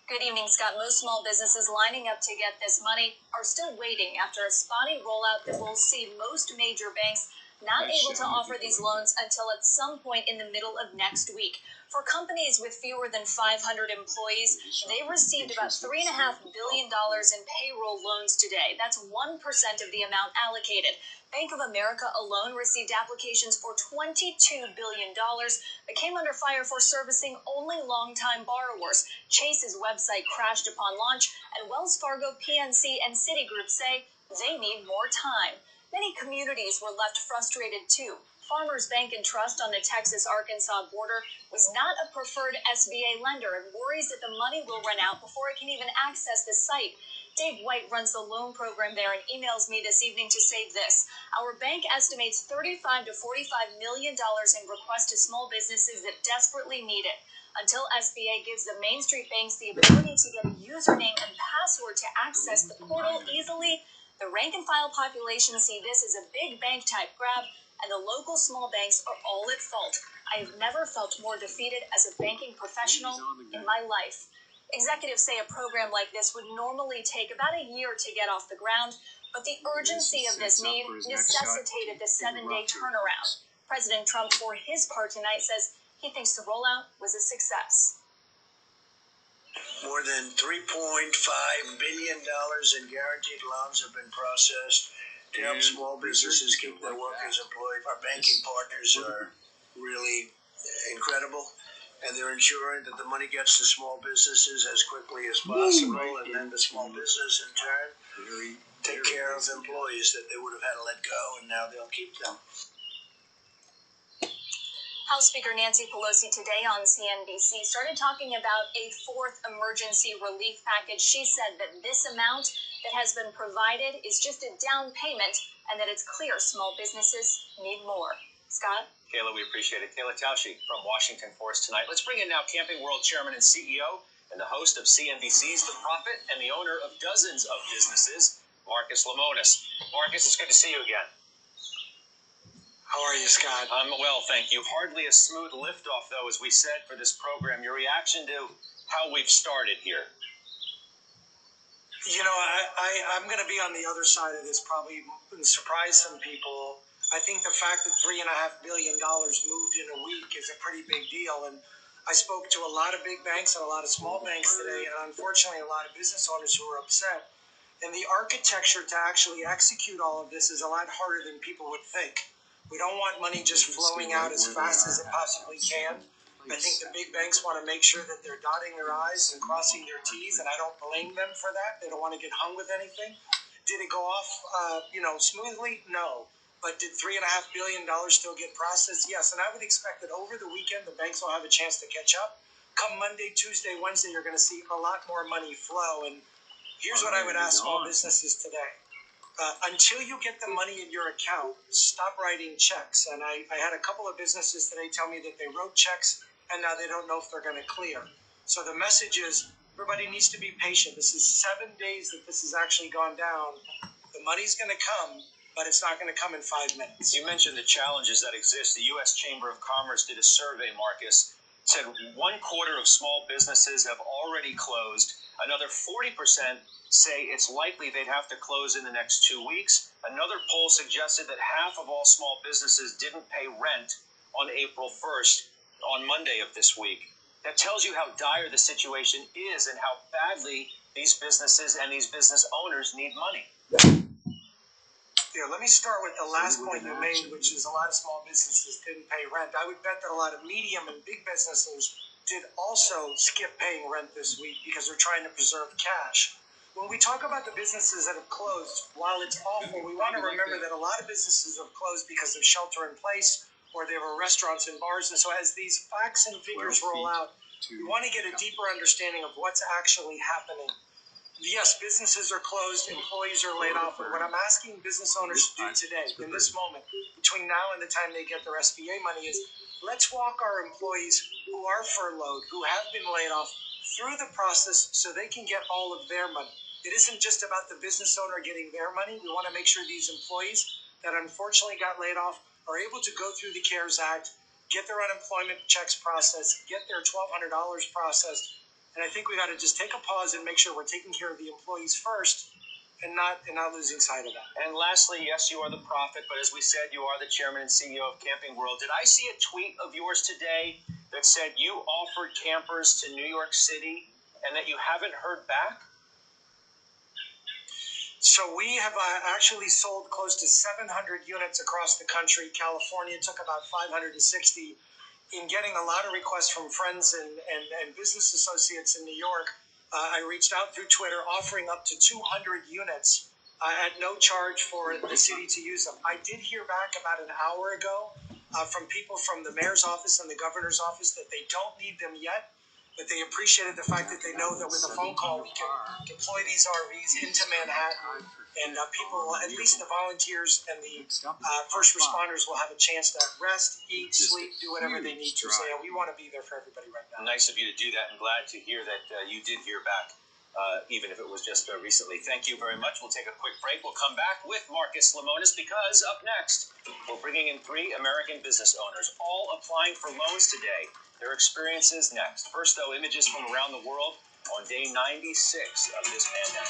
Good evening, Scott. Most small businesses lining up to get this money are still waiting after a spotty rollout that will see most major banks not able to offer these loans until at some point in the middle of next week. For companies with fewer than 500 employees, they received about $3.5 billion in payroll loans today. That's 1% of the amount allocated. Bank of America alone received applications for $22 billion, but came under fire for servicing only longtime borrowers. Chase's website crashed upon launch, and Wells Fargo, PNC, and Citigroup say they need more time. Many communities were left frustrated too. Farmers Bank and Trust on the Texas-Arkansas border was not a preferred SBA lender and worries that the money will run out before it can even access the site. Dave White runs the loan program there and emails me this evening to say this. Our bank estimates $35 to $45 million in requests to small businesses that desperately need it. Until SBA gives the Main Street banks the ability to get a username and password to access the portal easily, the rank-and-file population see this as a big bank-type grab, and the local small banks are all at fault. I have never felt more defeated as a banking professional in my life. Executives say a program like this would normally take about a year to get off the ground, but the urgency of this need necessitated the 7-day turnaround. President Trump, for his part tonight, says he thinks the rollout was a success. More than $3.5 billion in guaranteed loans have been processed to help small businesses keep their workers employed. Our banking partners are really incredible, and they're ensuring that the money gets to small businesses as quickly as possible, and then the small business, in turn, take care of employees that they would have had to let go, and now they'll keep them. House Speaker Nancy Pelosi today on CNBC started talking about a fourth emergency relief package. She said that this amount that has been provided is just a down payment and that it's clear small businesses need more. Scott? Kayla, we appreciate it. Kayla Tausche from Washington for us tonight. Let's bring in now Camping World Chairman and CEO and the host of CNBC's The Prophet and the owner of dozens of businesses, Marcus Lemonis. Marcus, it's good to see you again. How are you, Scott? I'm well, thank you. Hardly a smooth liftoff, though, as we said, for this program. Your reaction to how we've started here? You know, I'm going to be on the other side of this, probably surprise some people. I think the fact that $3.5 billion moved in a week is a pretty big deal. And I spoke to a lot of big banks and a lot of small banks today, and unfortunately a lot of business owners who are upset. And the architecture to actually execute all of this is a lot harder than people would think. We don't want money just flowing out as fast as it possibly can. I think the big banks want to make sure that they're dotting their I's and crossing their T's, and I don't blame them for that. They don't want to get hung with anything. Did it go off, smoothly? No. But did $3.5 billion still get processed? Yes, and I would expect that over the weekend the banks will have a chance to catch up. Come Monday, Tuesday, Wednesday, you're going to see a lot more money flow. And here's what I would ask small businesses today. Until you get the money in your account, stop writing checks. And I had a couple of businesses today tell me that they wrote checks and now they don't know if they're going to clear. So the message is everybody needs to be patient. This is 7 days that this has actually gone down. The money's going to come, but it's not going to come in 5 minutes. You mentioned the challenges that exist. The U.S. Chamber of Commerce did a survey, Marcus, said 1/4 of small businesses have already closed. Another 40% say it's likely they'd have to close in the next 2 weeks. Another poll suggested that half of all small businesses didn't pay rent on April 1st, on Monday of this week. That tells you how dire the situation is and how badly these businesses and these business owners need money. Here, let me start with the last point you made, which is a lot of small businesses didn't pay rent. I would bet that a lot of medium and big businesses did also skip paying rent this week because they're trying to preserve cash. When we talk about the businesses that have closed, while it's awful, we want to remember that a lot of businesses have closed because of shelter in place, or they were restaurants and bars. And so as these facts and figures roll out, we want to get a deeper understanding of what's actually happening. Yes, businesses are closed, employees are laid off, but what I'm asking business owners to do today, in this moment, between now and the time they get their SBA money, is let's walk our employees who are furloughed, who have been laid off, through the process so they can get all of their money. It isn't just about the business owner getting their money. We want to make sure these employees that unfortunately got laid off are able to go through the CARES Act, get their unemployment checks processed, get their $1,200 processed. And I think we got to just take a pause and make sure we're taking care of the employees first and not losing sight of that. And lastly, yes, you are the prophet, but as we said, you are the chairman and CEO of Camping World. Did I see a tweet of yours today that said you offered campers to New York City and that you haven't heard back? So we have actually sold close to 700 units across the country. California took about 560. In getting a lot of requests from friends and business associates in New York, I reached out through Twitter offering up to 200 units at no charge for the city to use them. I did hear back about an hour ago from people from the mayor's office and the governor's office that they don't need them yet, but they appreciated the fact that they know that with a phone call we can deploy these RVs into Manhattan, and people, at least the volunteers and the first responders, will have a chance to rest, eat, sleep, do whatever they need to. So yeah, we want to be there for everybody right now. Nice of you to do that, and glad to hear that you did hear back, even if it was just recently. Thank you very much. We'll take a quick break. We'll come back with Marcus Lemonis, because up next, we're bringing in 3 American business owners, all applying for loans today. Their experiences next. First, though, images from around the world on day 96 of this pandemic.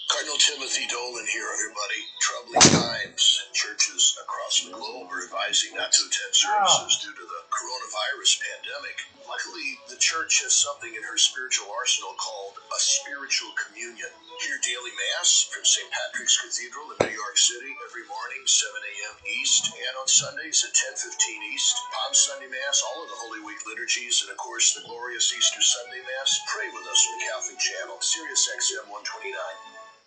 Cardinal Timothy Dolan here, everybody. Troubling times. Churches across the globe are advising not to attend services due to the coronavirus pandemic. Luckily, the church has something in her spiritual arsenal called a spiritual communion. Hear daily Mass from St. Patrick's Cathedral in New York City every morning, 7 a.m. East, and on Sundays at 10:15 East. Palm Sunday Mass, all of the Holy Week liturgies, and of course the glorious Easter Sunday Mass. Pray with us on the Catholic Channel, Sirius XM 129.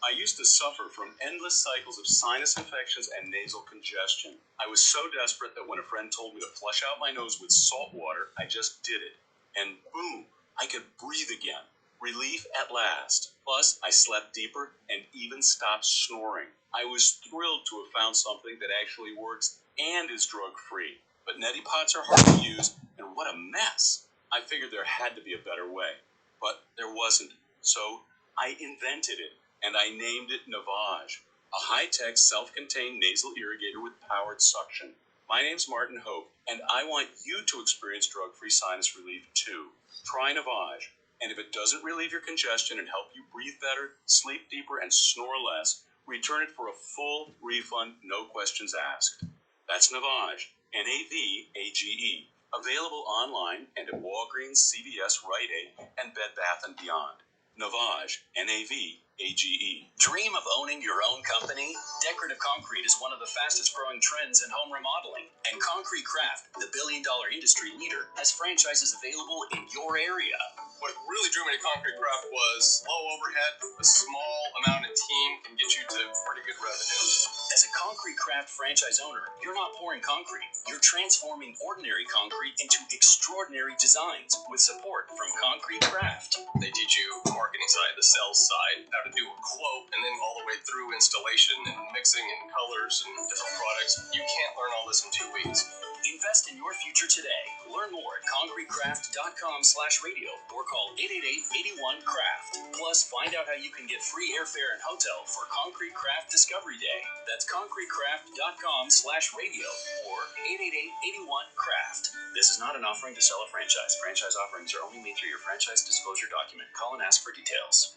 I used to suffer from endless cycles of sinus infections and nasal congestion. I was so desperate that when a friend told me to flush out my nose with salt water, I just did it. And boom, I could breathe again. Relief at last. Plus, I slept deeper and even stopped snoring. I was thrilled to have found something that actually works and is drug-free. But neti pots are hard to use, and what a mess. I figured there had to be a better way. But there wasn't. So I invented it. And I named it Navage, a high-tech, self-contained nasal irrigator with powered suction. My name's Martin Hope, and I want you to experience drug-free sinus relief too. Try Navage, and if it doesn't relieve your congestion and help you breathe better, sleep deeper, and snore less, return it for a full refund, no questions asked. That's Navage, N-A-V-A-G-E, available online and at Walgreens, CVS, Rite Aid, and Bed Bath & Beyond. Navage, N-A-V-A-G-E. Dream of owning your own company? Decorative concrete is one of the fastest growing trends in home remodeling. And Concrete Craft, the billion-dollar industry leader, has franchises available in your area. What really drew me to Concrete Craft was low overhead, a small amount of team can get you to pretty good revenue. As a Concrete Craft franchise owner, you're not pouring concrete. You're transforming ordinary concrete into extraordinary designs with support from Concrete Craft. They teach you the marketing side, the sales side, how to do a quote, and then all the way through installation and mixing and colors and different products. You can't learn all this in 2 weeks. Invest in your future today. Learn more at concretecraft.com/radio or call 888-81-CRAFT. Plus, find out how you can get free airfare and hotel for Concrete Craft Discovery Day. That's concretecraft.com/radio or 888-81-CRAFT. This is not an offering to sell a franchise. Franchise offerings are only made through your franchise disclosure document. Call and ask for details.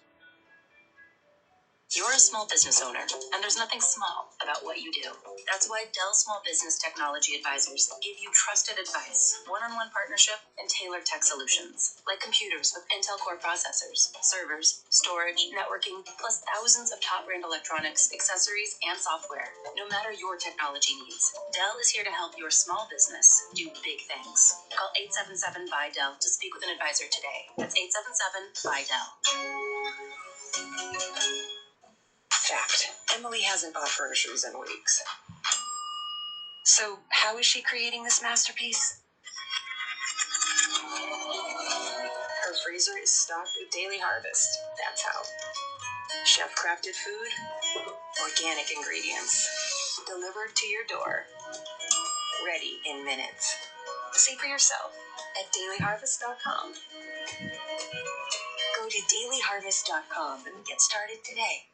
You're a small business owner, and there's nothing small about what you do. That's why Dell Small Business Technology Advisors give you trusted advice, one-on-one partnership, and tailored tech solutions, like computers with Intel Core processors, servers, storage, networking, plus thousands of top-brand electronics, accessories, and software. No matter your technology needs, Dell is here to help your small business do big things. Call 877-BUY-DELL to speak with an advisor today. That's 877-BUY-DELL. Fact: Emily hasn't bought groceries in weeks. So, how is she creating this masterpiece? Her freezer is stocked with Daily Harvest. That's how. Chef-crafted food, organic ingredients, delivered to your door, ready in minutes. See for yourself at dailyharvest.com. Go to dailyharvest.com and get started today.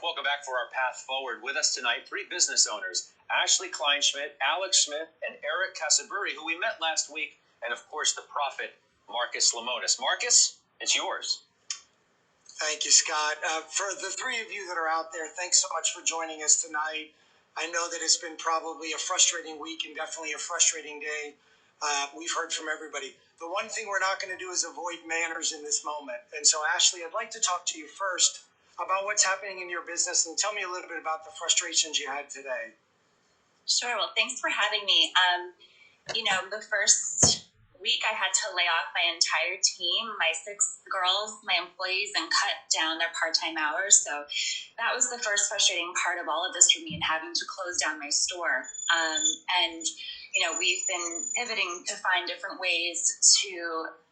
Welcome back for our Path Forward. With us tonight, three business owners, Ashley Kleinschmidt, Alex Smith, and Eric Casaburi, who we met last week, and of course the prophet, Marcus Lemonis. Marcus, it's yours. Thank you, Scott. For the three of you that are out there, thanks so much for joining us tonight. I know that it's been probably a frustrating week and definitely a frustrating day. We've heard from everybody. The one thing we're not going to do is avoid manners in this moment. And so, Ashley, I'd like to talk to you first about what's happening in your business and tell me a little bit about the frustrations you had today. Sure. Well, thanks for having me. The first week I had to lay off my entire team, my 6 girls, my employees, and cut down their part-time hours. So that was the first frustrating part of all of this for me, and having to close down my store. We've been pivoting to find different ways to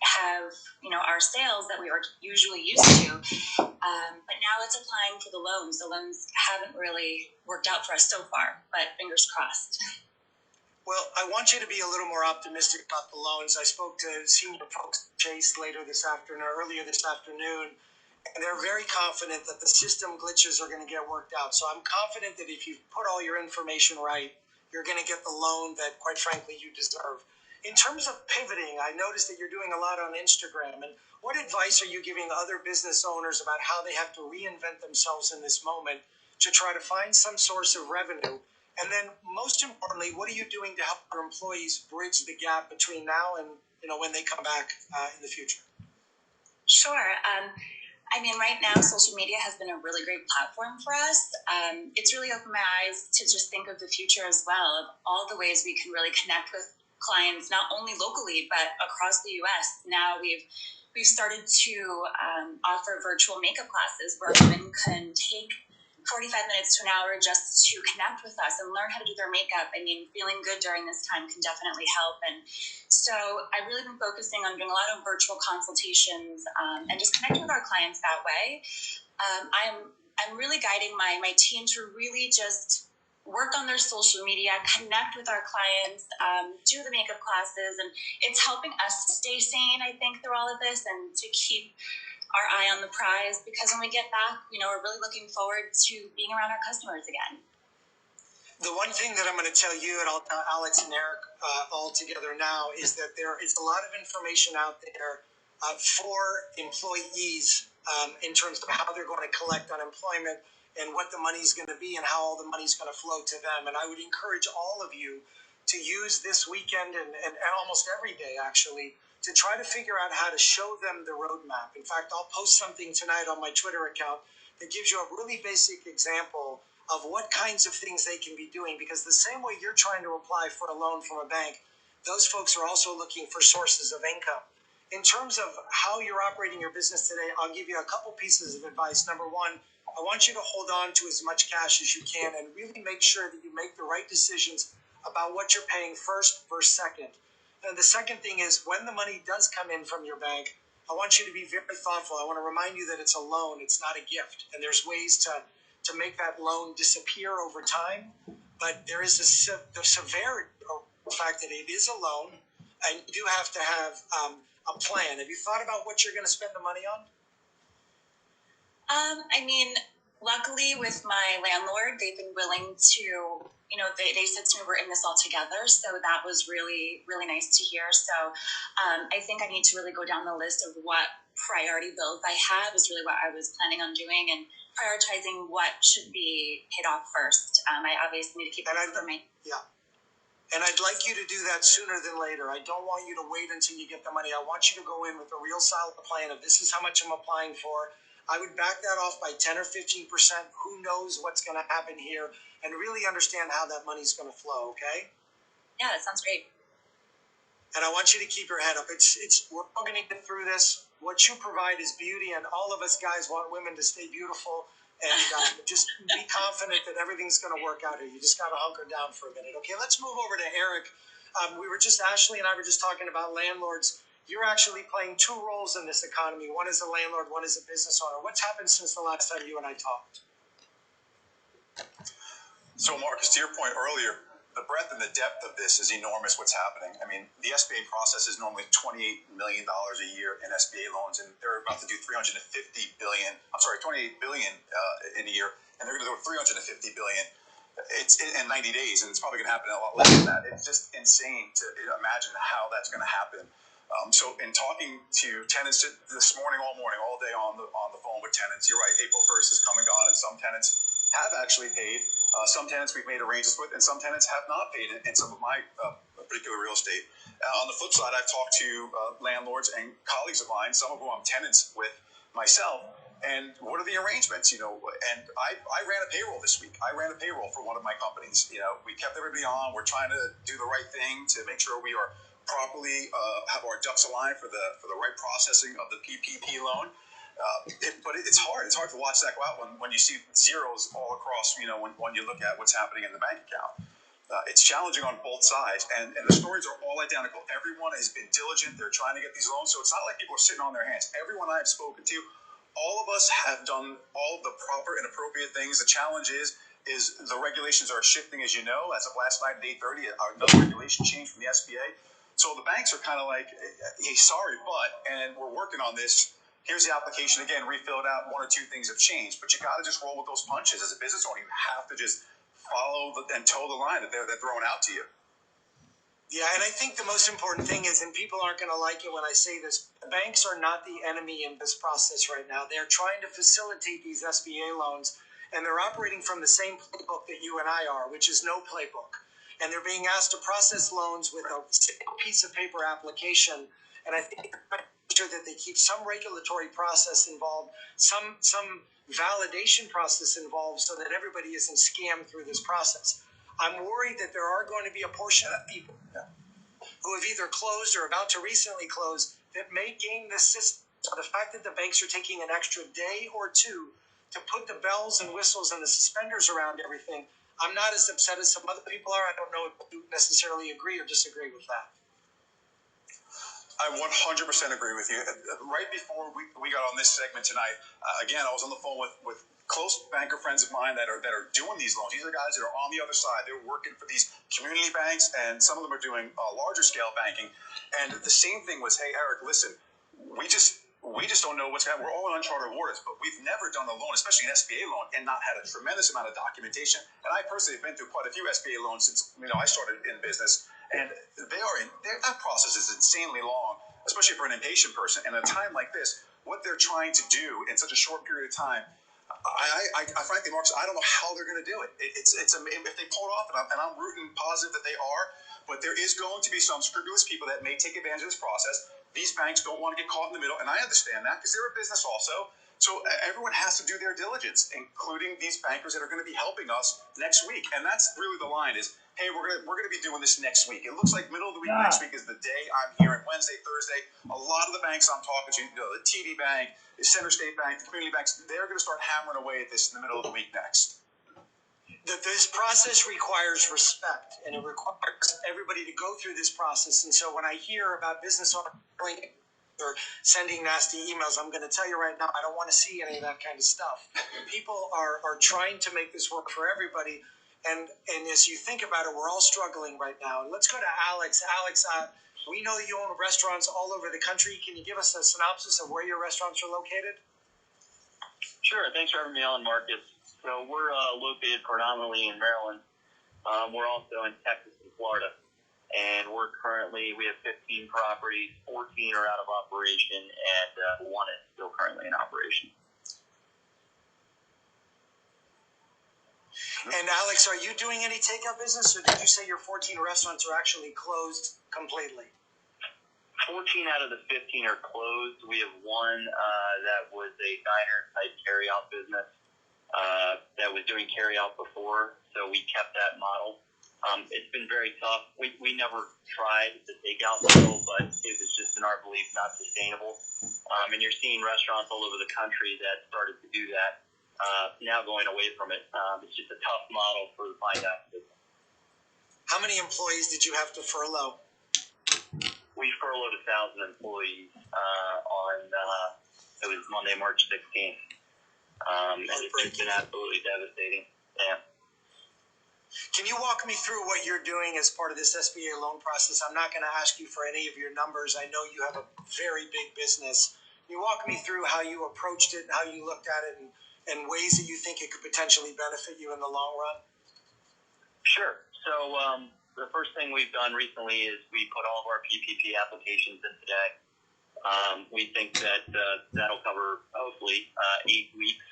have, our sales that we were usually used to. But now it's applying for the loans. The loans haven't really worked out for us so far, but fingers crossed. Well, I want you to be a little more optimistic about the loans. I spoke to senior folks at Chase earlier this afternoon, and they're very confident that the system glitches are going to get worked out. So I'm confident that if you put all your information right, you're going to get the loan that, quite frankly, you deserve. In terms of pivoting, I noticed that you're doing a lot on Instagram. And what advice are you giving other business owners about how they have to reinvent themselves in this moment to try to find some source of revenue? And then, most importantly, what are you doing to help your employees bridge the gap between now and when they come back in the future? Sure. Right now, social media has been a really great platform for us. It's really opened my eyes to just think of the future as well, of all the ways we can really connect with clients, not only locally, but across the U.S. Now we've started to offer virtual makeup classes where women can take 45 minutes to an hour just to connect with us and learn how to do their makeup. Feeling good during this time can definitely help. And so I've really been focusing on doing a lot of virtual consultations and just connecting with our clients that way. I'm really guiding my team to really just work on their social media, connect with our clients, do the makeup classes, and it's helping us stay sane, I think, through all of this, and to keep our eye on the prize, because when we get back, we're really looking forward to being around our customers again. The one thing that I'm going to tell you, and I'll tell Alex and Eric all together now, is that there is a lot of information out there for employees in terms of how they're going to collect unemployment and what the money's going to be and how all the money's going to flow to them. And I would encourage all of you to use this weekend and almost every day, actually, to try to figure out how to show them the roadmap. In fact, I'll post something tonight on my Twitter account that gives you a really basic example of what kinds of things they can be doing, because the same way you're trying to apply for a loan from a bank, those folks are also looking for sources of income. In terms of how you're operating your business today, I'll give you a couple pieces of advice. Number one, I want you to hold on to as much cash as you can and really make sure that you make the right decisions about what you're paying first versus second. And the second thing is, when the money does come in from your bank, I want you to be very thoughtful. I want to remind you that it's a loan, it's not a gift. And there's ways to make that loan disappear over time. But there is the severity of the fact that it is a loan, and you do have to have a plan. Have you thought about what you're going to spend the money on? Luckily with my landlord, they've been willing to, they said to me, we're in this all together. So that was really, really nice to hear. So I think I need to really go down the list of what priority bills I have is really what I was planning on doing, and prioritizing what should be paid off first. I obviously need to keep it for me. Yeah. And I'd like you to do that sooner than later. I don't want you to wait until you get the money. I want you to go in with a real solid plan of this is how much I'm applying for. I would back that off by 10 or 15%. Who knows what's going to happen here, and really understand how that money's going to flow, okay? Yeah, that sounds great. And I want you to keep your head up. We're all going to get through this. What you provide is beauty, and all of us guys want women to stay beautiful. And just be confident that everything's going to work out here. You just got to hunker down for a minute. Okay, let's move over to Eric. Ashley and I were just talking about landlords. You're actually playing two roles in this economy. One is a landlord, one is a business owner. What's happened since the last time you and I talked? So, Marcus, to your point earlier, the breadth and the depth of this is enormous. What's happening? I mean, the SBA process is normally $28 million a year in SBA loans, and they're about to do $28 billion in a year, and they're going to do $350 billion. It's in 90 days, and it's probably going to happen a lot less than that. It's just insane to imagine how that's going to happen. So, in talking to tenants this morning, all day on the phone with tenants, you're right. April 1st is come and gone, and some tenants have actually paid. Some tenants we've made arrangements with, and some tenants have not paid in some of my particular real estate. On the flip side, I've talked to landlords and colleagues of mine, some of whom I'm tenants with myself, and what are the arrangements? And I ran a payroll this week. I ran a payroll for one of my companies. We kept everybody on. We're trying to do the right thing to make sure we are properly have our ducks aligned for the right processing of the PPP loan. But it's hard. It's hard to watch that go out when you see zeros all across, when you look at what's happening in the bank account. It's challenging on both sides, and the stories are all identical. Everyone has been diligent. They're trying to get these loans, so it's not like people are sitting on their hands. Everyone I've spoken to, all of us have done all the proper and appropriate things. The challenge is the regulations are shifting, as you know. As of last night at 8:30, another regulation change from the SBA. So the banks are kind of like, hey, sorry, and we're working on this. Here's the application again, refill it out. One or two things have changed, but you got to just roll with those punches. As a business owner, you have to just follow and toe the line that they're throwing out to you. Yeah, and I think the most important thing is, and people aren't going to like it when I say this, banks are not the enemy in this process right now. They're trying to facilitate these SBA loans, and they're operating from the same playbook that you and I are, which is no playbook. And they're being asked to process loans with a single piece of paper application, and I think sure that they keep some regulatory process involved, some validation process involved, so that everybody isn't scammed through this process. I'm worried that there are going to be a portion of people who have either closed or about to recently close that may game the system. So the fact that the banks are taking an extra day or two to put the bells and whistles and the suspenders around everything, I'm not as upset as some other people are. I don't know if you necessarily agree or disagree with that. I 100% agree with you. Right before we got on this segment tonight, again, I was on the phone with close banker friends of mine that are doing these loans. These are guys that are on the other side. They're working for these community banks, and some of them are doing larger scale banking. And the same thing was, hey, Eric, listen, we just don't know what's happening. We're all in uncharted waters, but we've never done a loan, especially an SBA loan, and not had a tremendous amount of documentation. And I personally have been through quite a few SBA loans since I started in business. And that process is insanely long, especially for an impatient person. And at a time like this, what they're trying to do in such a short period of time, I frankly, Marcus, I don't know how they're going to do it. It's if they pull it off, and I'm rooting positive that they are. But there is going to be some scrupulous people that may take advantage of this process. These banks don't want to get caught in the middle, and I understand that because they're a business also. So everyone has to do their diligence, including these bankers that are going to be helping us next week. And that's really the line is, hey, we're gonna be doing this next week. It looks like middle of the week next week is the day I'm hearing Wednesday, Thursday. A lot of the banks I'm talking to, the TD Bank, the Center State Bank, the community banks, they're going to start hammering away at this in the middle of the week next. This process requires respect, and it requires everybody to go through this process. And so when I hear about business owners or sending nasty emails, I'm going to tell you right now, I don't want to see any of that kind of stuff. People are trying to make this work for everybody. And as you think about it, we're all struggling right now. And let's go to Alex. Alex, we know that you own restaurants all over the country. Can you give us a synopsis of where your restaurants are located? Sure. Thanks for having me on, Marcus. So we're located predominantly in Maryland. We're also in Texas and Florida. and we have 15 properties, 14 are out of operation, and one is still currently in operation. And Alex, are you doing any takeout business, or did you say your 14 restaurants are actually closed completely? 14 out of the 15 are closed. We have one that was a diner-type carry-out business that was doing carry-out before, so we kept that model. It's been very tough. We never tried the takeout model, but it was just, in our belief, not sustainable. And you're seeing restaurants all over the country that started to do that, now going away from it. It's just a tough model for the fine dining business. How many employees did you have to furlough? We furloughed 1,000 employees it was Monday, March 16th. And it's been absolutely devastating. Yeah. Can you walk me through what you're doing as part of this SBA loan process? I'm not going to ask you for any of your numbers. I know you have a very big business. Can you walk me through how you approached it, how you looked at it, and ways that you think it could potentially benefit you in the long run? Sure. So the first thing we've done recently is we put all of our PPP applications in today. We think that that'll cover hopefully 8 weeks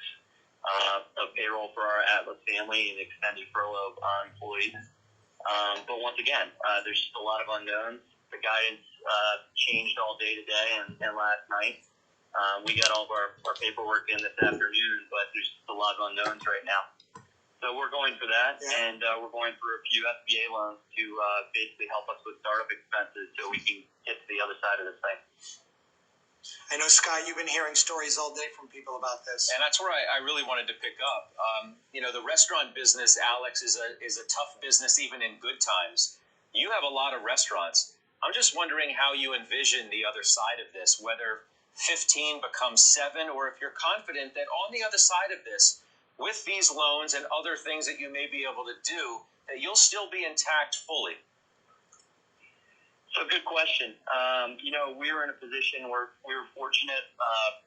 of payroll for our Atlas family and extended furlough employees. But once again, there's just a lot of unknowns. The guidance changed all day today and last night. We got all of our paperwork in this afternoon, but there's just a lot of unknowns right now. So we're going for that, and we're going through a few SBA loans to basically help us with startup expenses so we can get to the other side of this thing. I know, Scott, you've been hearing stories all day from people about this. And that's where I really wanted to pick up. The restaurant business, Alex, is a tough business even in good times. You have a lot of restaurants. I'm just wondering how you envision the other side of this, whether 15 becomes 7, or if you're confident that on the other side of this, with these loans and other things that you may be able to do, that you'll still be intact fully. So good question. We were in a position where we were fortunate.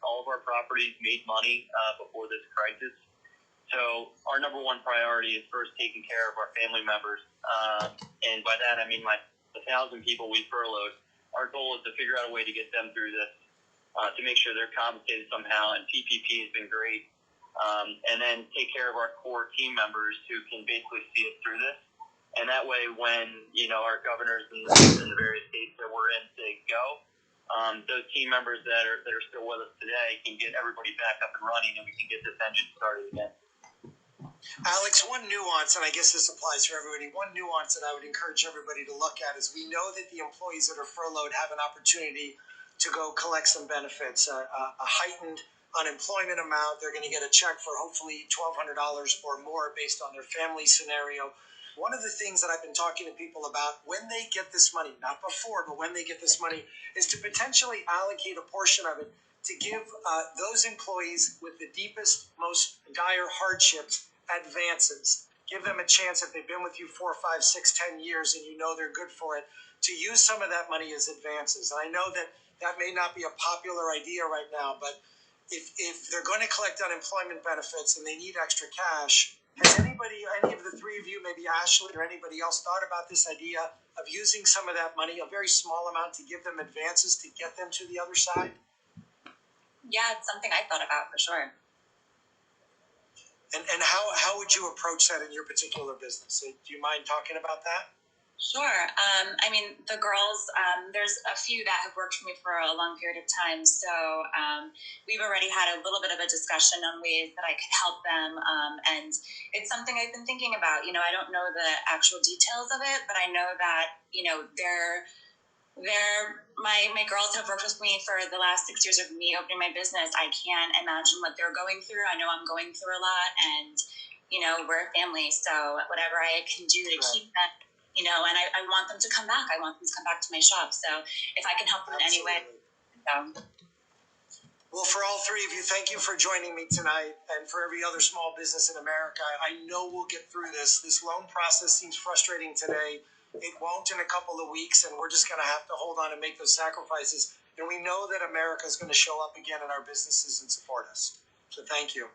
All of our properties made money before this crisis. So our number one priority is first taking care of our family members. And by that, I mean the 1,000 people we furloughed. Our goal is to figure out a way to get them through this, to make sure they're compensated somehow. And PPP has been great. And then take care of our core team members who can basically see us through this. And that way, when, our governors in the various states that we're in say go, those team members that are still with us today can get everybody back up and running, and we can get this engine started again. Alex, one nuance, and I guess this applies for everybody, one nuance that I would encourage everybody to look at is we know that the employees that are furloughed have an opportunity to go collect some benefits, a heightened unemployment amount. They're going to get a check for hopefully $1,200 or more based on their family scenario. One of the things that I've been talking to people about when they get this money, not before, but when they get this money, is to potentially allocate a portion of it to give those employees with the deepest, most dire hardships advances. Give them a chance, if they've been with you 4, 5, 6, 10 years and you know they're good for it, to use some of that money as advances. And I know that may not be a popular idea right now, but if they're going to collect unemployment benefits and they need extra cash, has any of the three of you, maybe Ashley or anybody else, thought about this idea of using some of that money, a very small amount, to give them advances to get them to the other side? Yeah, it's something I thought about for sure. And how would you approach that in your particular business? Do you mind talking about that? Sure. The girls, there's a few that have worked for me for a long period of time. So we've already had a little bit of a discussion on ways that I could help them. And it's something I've been thinking about. I don't know the actual details of it, but I know that, my girls have worked with me for the last 6 years of me opening my business. I can't imagine what they're going through. I know I'm going through a lot, and, we're a family. So whatever I can do to keep them, and I want them to come back. I want them to come back to my shop. So if I can help them in any way. Well, for all three of you, thank you for joining me tonight. And for every other small business in America, I know we'll get through this. This loan process seems frustrating today. It won't in a couple of weeks, and we're just going to have to hold on and make those sacrifices. And we know that America is going to show up again in our businesses and support us. So thank you.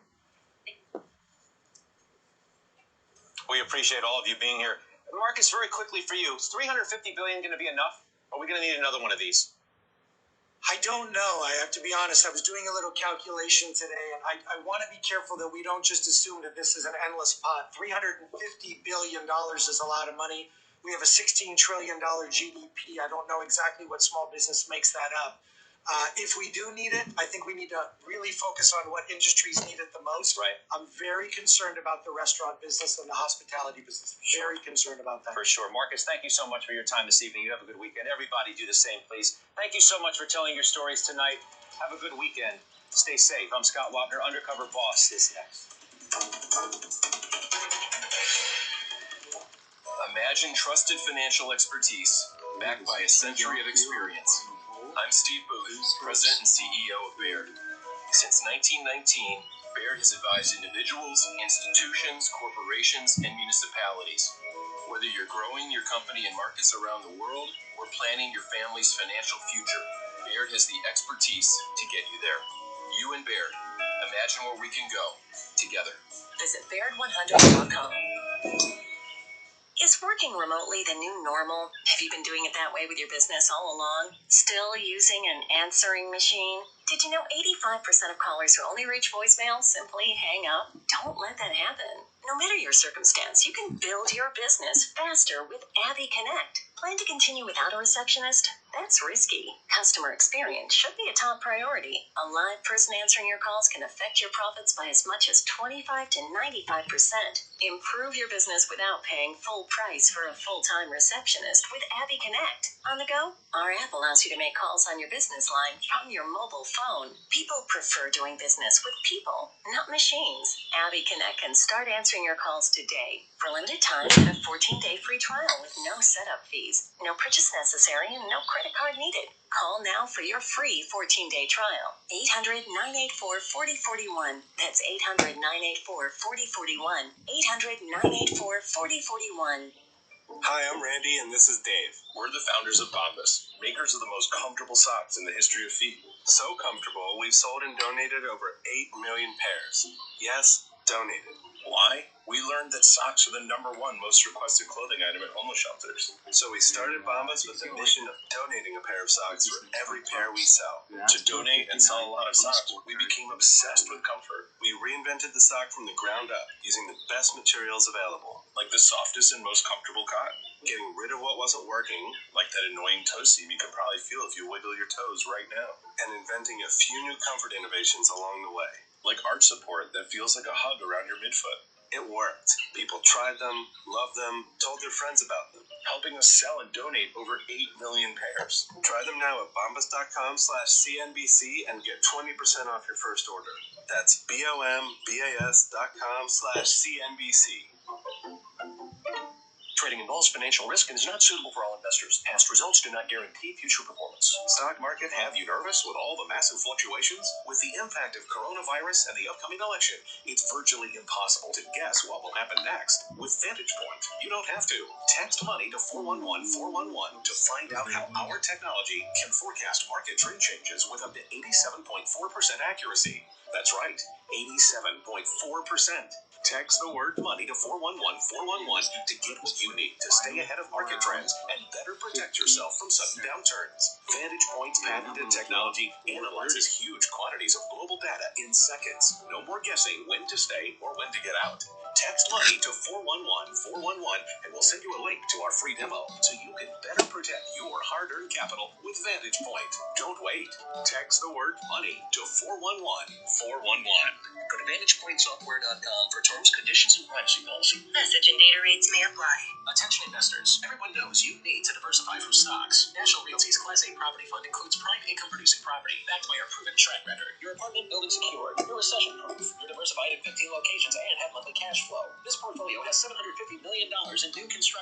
We appreciate all of you being here. Marcus, very quickly for you, is $350 billion going to be enough? Or are we going to need another one of these? I don't know. I have to be honest. I was doing a little calculation today, and I want to be careful that we don't just assume that this is an endless pot. $350 billion is a lot of money. We have a $16 trillion GDP. I don't know exactly what small business makes that up. If we do need it, I think we need to really focus on what industries need it the most. Right. I'm very concerned about the restaurant business and the hospitality business. Very concerned about that. For sure. Marcus, thank you so much for your time this evening. You have a good weekend. Everybody do the same, please. Thank you so much for telling your stories tonight. Have a good weekend. Stay safe. I'm Scott Wapner, Undercover Boss is next. Imagine trusted financial expertise backed by a century of experience. I'm Steve Booth, President and CEO of Baird. Since 1919, Baird has advised individuals, institutions, corporations, and municipalities. Whether you're growing your company in markets around the world or planning your family's financial future, Baird has the expertise to get you there. You and Baird, imagine where we can go together. Visit Baird100.com. Is working remotely the new normal? Have you been doing it that way with your business all along? Still using an answering machine? Did you know 85% of callers who only reach voicemail simply hang up? Don't let that happen. No matter your circumstance, you can build your business faster with Abby Connect. Plan to continue without a receptionist? That's risky. Customer experience should be a top priority. A live person answering your calls can affect your profits by as much as 25 to 95%. Improve your business without paying full price for a full-time receptionist with Abby Connect. On the go, our app allows you to make calls on your business line from your mobile phone. People prefer doing business with people, not machines. Abby Connect can start answering your calls today. For limited time, get a 14-day free trial with no setup fees. No purchase necessary and no credit card needed. Call now for your free 14-day trial. 800-984-4041. That's 800-984-4041. 800-984-4041. Hi, I'm Randy, and this is Dave. We're the founders of Bombas, makers of the most comfortable socks in the history of feet. So comfortable, we've sold and donated over 8 million pairs. Yes, donated. Why? We learned that socks are the #1 most requested clothing item at homeless shelters. So we started Bombas with the mission of donating a pair of socks for every pair we sell. To donate and sell a lot of socks, we became obsessed with comfort. We reinvented the sock from the ground up, using the best materials available, like the softest and most comfortable cotton. Getting rid of what wasn't working, like that annoying toe seam you can probably feel if you wiggle your toes right now. And inventing a few new comfort innovations along the way, like arch support that feels like a hug around your midfoot. It worked. People tried them, loved them, told their friends about them, helping us sell and donate over 8 million pairs. Try them now at bombas.com/CNBC and get 20% off your first order. That's BOMBAS.com/CNBC. Trading involves financial risk and is not suitable for all investors. Past results do not guarantee future performance. Stock market have you nervous with all the massive fluctuations? With the impact of coronavirus and the upcoming election, it's virtually impossible to guess what will happen next. With Vantage Point, you don't have to. Text money to 411-411 to find out how our technology can forecast market trend changes with up to 87.4% accuracy. That's right, 87.4%. Text the word money to 411-411 to get what you need to stay ahead of market trends and better protect yourself from sudden downturns. Vantage Point's patented technology analyzes huge quantities of global data in seconds. No more guessing when to stay or when to get out. Text money to 411-411 and we'll send you a link to our free demo so you can better protect your hard-earned capital with Vantage Point. Don't wait. Text the word money to 411-411. Go to VantagePointSoftware.com for terms, conditions, and privacy policy. Message and data rates may apply. Attention investors, everyone knows you need to diversify from stocks. National Realty's Class A property fund includes prime income-producing property backed by our proven track record. Your apartment building secured, you're recession-proof, you're diversified in 15 locations and have monthly cash flow. This portfolio has $750 million in new construction.